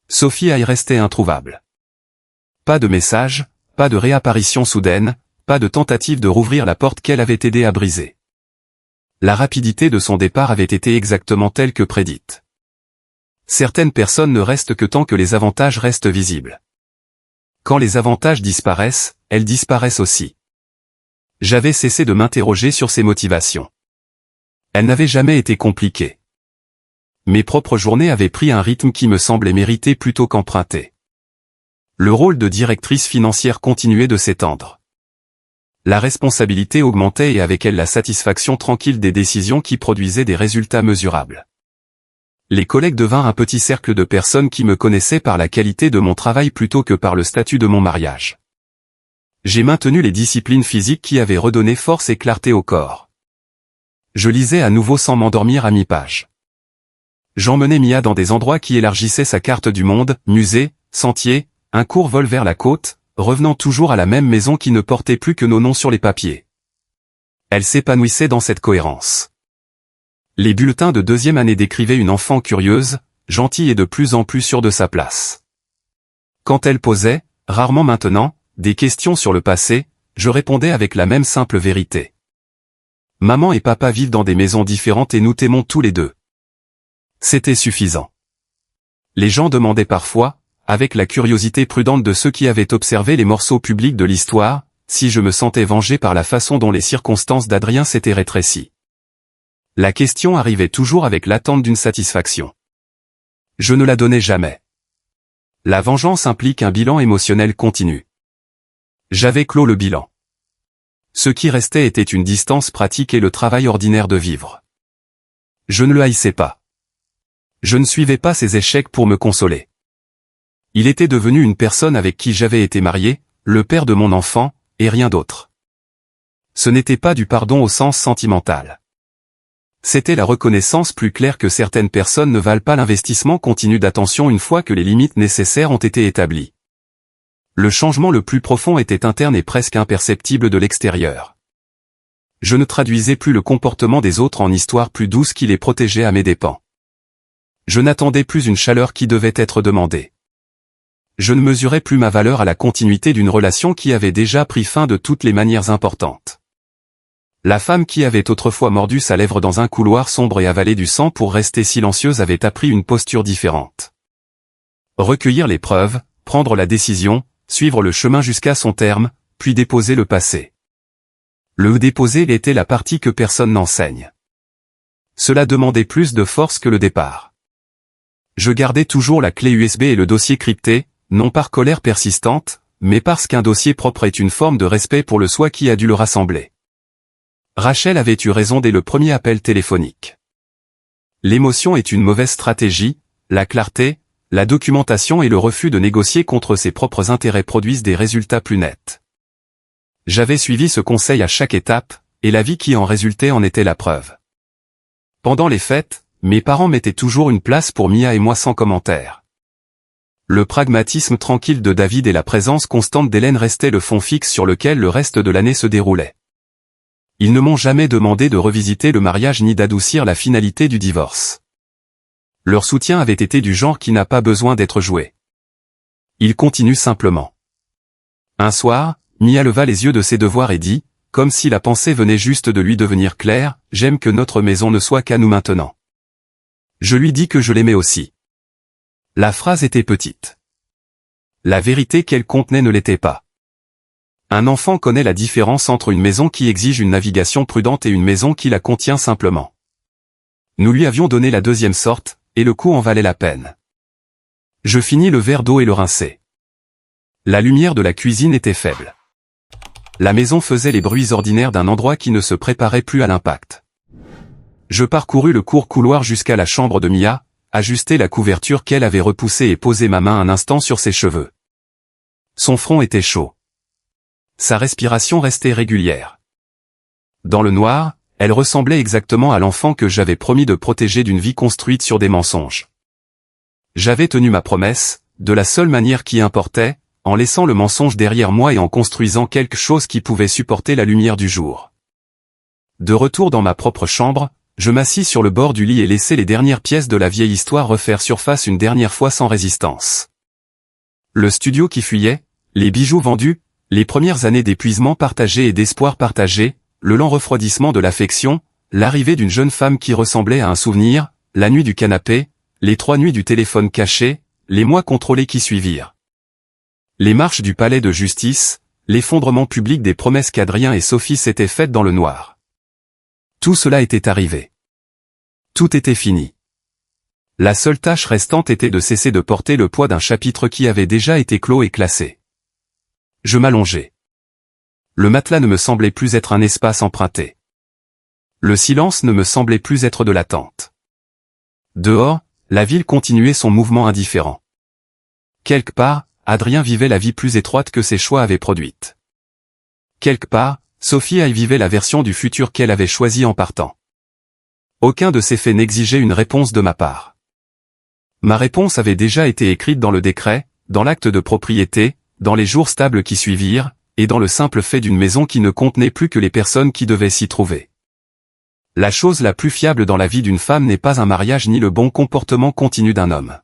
Sophie y restait introuvable. Pas de message, pas de réapparition soudaine, pas de tentative de rouvrir la porte qu'elle avait aidé à briser. La rapidité de son départ avait été exactement telle que prédite. Certaines personnes ne restent que tant que les avantages restent visibles. Quand les avantages disparaissent, elles disparaissent aussi. J'avais cessé de m'interroger sur ses motivations. Elles n'avaient jamais été compliquées. Mes propres journées avaient pris un rythme qui me semblait mérité plutôt qu'emprunté. Le rôle de directrice financière continuait de s'étendre. La responsabilité augmentait et avec elle la satisfaction tranquille des décisions qui produisaient des résultats mesurables. Les collègues devinrent un petit cercle de personnes qui me connaissaient par la qualité de mon travail plutôt que par le statut de mon mariage. J'ai maintenu les disciplines physiques qui avaient redonné force et clarté au corps. Je lisais à nouveau sans m'endormir à mi-page. J'emmenais Mia dans des endroits qui élargissaient sa carte du monde, musées, sentiers, un court vol vers la côte, revenant toujours à la même maison qui ne portait plus que nos noms sur les papiers. Elle s'épanouissait dans cette cohérence. Les bulletins de deuxième année décrivaient une enfant curieuse, gentille et de plus en plus sûre de sa place. Quand elle posait, rarement maintenant, des questions sur le passé, je répondais avec la même simple vérité. Maman et papa vivent dans des maisons différentes et nous t'aimons tous les deux. C'était suffisant. Les gens demandaient parfois, avec la curiosité prudente de ceux qui avaient observé les morceaux publics de l'histoire, si je me sentais vengé par la façon dont les circonstances d'Adrien s'étaient rétrécies. La question arrivait toujours avec l'attente d'une satisfaction. Je ne la donnais jamais. La vengeance implique un bilan émotionnel continu. J'avais clos le bilan. Ce qui restait était une distance pratique et le travail ordinaire de vivre. Je ne le haïssais pas. Je ne suivais pas ses échecs pour me consoler. Il était devenu une personne avec qui j'avais été marié, le père de mon enfant, et rien d'autre. Ce n'était pas du pardon au sens sentimental. C'était la reconnaissance plus claire que certaines personnes ne valent pas l'investissement continu d'attention une fois que les limites nécessaires ont été établies. Le changement le plus profond était interne et presque imperceptible de l'extérieur. Je ne traduisais plus le comportement des autres en histoires plus douces qui les protégeaient à mes dépens. Je n'attendais plus une chaleur qui devait être demandée. Je ne mesurais plus ma valeur à la continuité d'une relation qui avait déjà pris fin de toutes les manières importantes. La femme qui avait autrefois mordu sa lèvre dans un couloir sombre et avalé du sang pour rester silencieuse avait appris une posture différente. Recueillir les preuves, prendre la décision, suivre le chemin jusqu'à son terme, puis déposer le passé. Le déposer était la partie que personne n'enseigne. Cela demandait plus de force que le départ. Je gardais toujours la clé USB et le dossier crypté, non par colère persistante, mais parce qu'un dossier propre est une forme de respect pour le soi qui a dû le rassembler. Rachel avait eu raison dès le premier appel téléphonique. L'émotion est une mauvaise stratégie, la clarté, la documentation et le refus de négocier contre ses propres intérêts produisent des résultats plus nets. J'avais suivi ce conseil à chaque étape, et la vie qui en résultait en était la preuve. Pendant les fêtes, mes parents mettaient toujours une place pour Mia et moi sans commentaire. Le pragmatisme tranquille de David et la présence constante d'Hélène restaient le fond fixe sur lequel le reste de l'année se déroulait. Ils ne m'ont jamais demandé de revisiter le mariage ni d'adoucir la finalité du divorce. Leur soutien avait été du genre qui n'a pas besoin d'être joué. Il continue simplement. Un soir, Mia leva les yeux de ses devoirs et dit, comme si la pensée venait juste de lui devenir claire, « J'aime que notre maison ne soit qu'à nous maintenant. » Je lui dis que je l'aimais aussi. La phrase était petite. La vérité qu'elle contenait ne l'était pas. Un enfant connaît la différence entre une maison qui exige une navigation prudente et une maison qui la contient simplement. Nous lui avions donné la deuxième sorte, et le coup en valait la peine. Je finis le verre d'eau et le rinçai. La lumière de la cuisine était faible. La maison faisait les bruits ordinaires d'un endroit qui ne se préparait plus à l'impact. Je parcourus le court couloir jusqu'à la chambre de Mia, ajustai la couverture qu'elle avait repoussée et posai ma main un instant sur ses cheveux. Son front était chaud. Sa respiration restait régulière. Dans le noir, elle ressemblait exactement à l'enfant que j'avais promis de protéger d'une vie construite sur des mensonges. J'avais tenu ma promesse, de la seule manière qui importait, en laissant le mensonge derrière moi et en construisant quelque chose qui pouvait supporter la lumière du jour. De retour dans ma propre chambre, je m'assis sur le bord du lit et laissai les dernières pièces de la vieille histoire refaire surface une dernière fois sans résistance. Le studio qui fuyait, les bijoux vendus, les premières années d'épuisement partagé et d'espoir partagé, le lent refroidissement de l'affection, l'arrivée d'une jeune femme qui ressemblait à un souvenir, la nuit du canapé, les 3 nuits du téléphone caché, les mois contrôlés qui suivirent. Les marches du palais de justice, l'effondrement public des promesses qu'Adrien et Sophie s'étaient faites dans le noir. Tout cela était arrivé. Tout était fini. La seule tâche restante était de cesser de porter le poids d'un chapitre qui avait déjà été clos et classé. Je m'allongeai. Le matelas ne me semblait plus être un espace emprunté. Le silence ne me semblait plus être de l'attente. Dehors, la ville continuait son mouvement indifférent. Quelque part, Adrien vivait la vie plus étroite que ses choix avaient produite. Quelque part, Sophie y vivait la version du futur qu'elle avait choisi en partant. Aucun de ces faits n'exigeait une réponse de ma part. Ma réponse avait déjà été écrite dans le décret, dans l'acte de propriété, dans les jours stables qui suivirent, et dans le simple fait d'une maison qui ne contenait plus que les personnes qui devaient s'y trouver. La chose la plus fiable dans la vie d'une femme n'est pas un mariage ni le bon comportement continu d'un homme.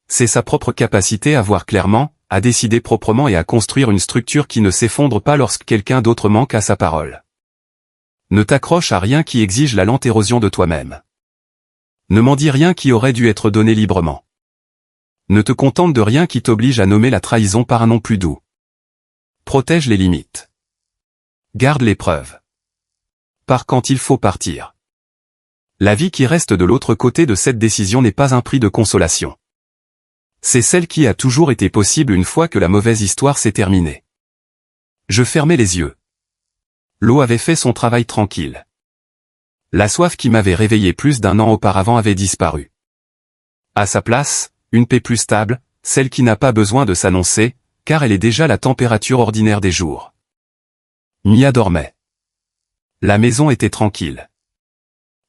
C'est sa propre capacité à voir clairement, à décider proprement et à construire une structure qui ne s'effondre pas lorsque quelqu'un d'autre manque à sa parole. Ne t'accroche à rien qui exige la lente érosion de toi-même. Ne m'en dis rien qui aurait dû être donné librement. Ne te contente de rien qui t'oblige à nommer la trahison par un nom plus doux. Protège les limites. Garde les preuves. Pars quand il faut partir. La vie qui reste de l'autre côté de cette décision n'est pas un prix de consolation. C'est celle qui a toujours été possible une fois que la mauvaise histoire s'est terminée. Je fermai les yeux. L'eau avait fait son travail tranquille. La soif qui m'avait réveillé plus d'1 an auparavant avait disparu. À sa place, une paix plus stable, celle qui n'a pas besoin de s'annoncer, car elle est déjà la température ordinaire des jours. Mia dormait. La maison était tranquille.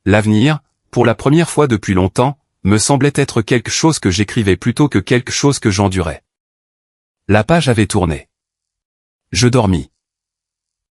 L'avenir, pour la première fois depuis longtemps, me semblait être quelque chose que j'écrivais plutôt que quelque chose que j'endurais. La page avait tourné. Je dormis.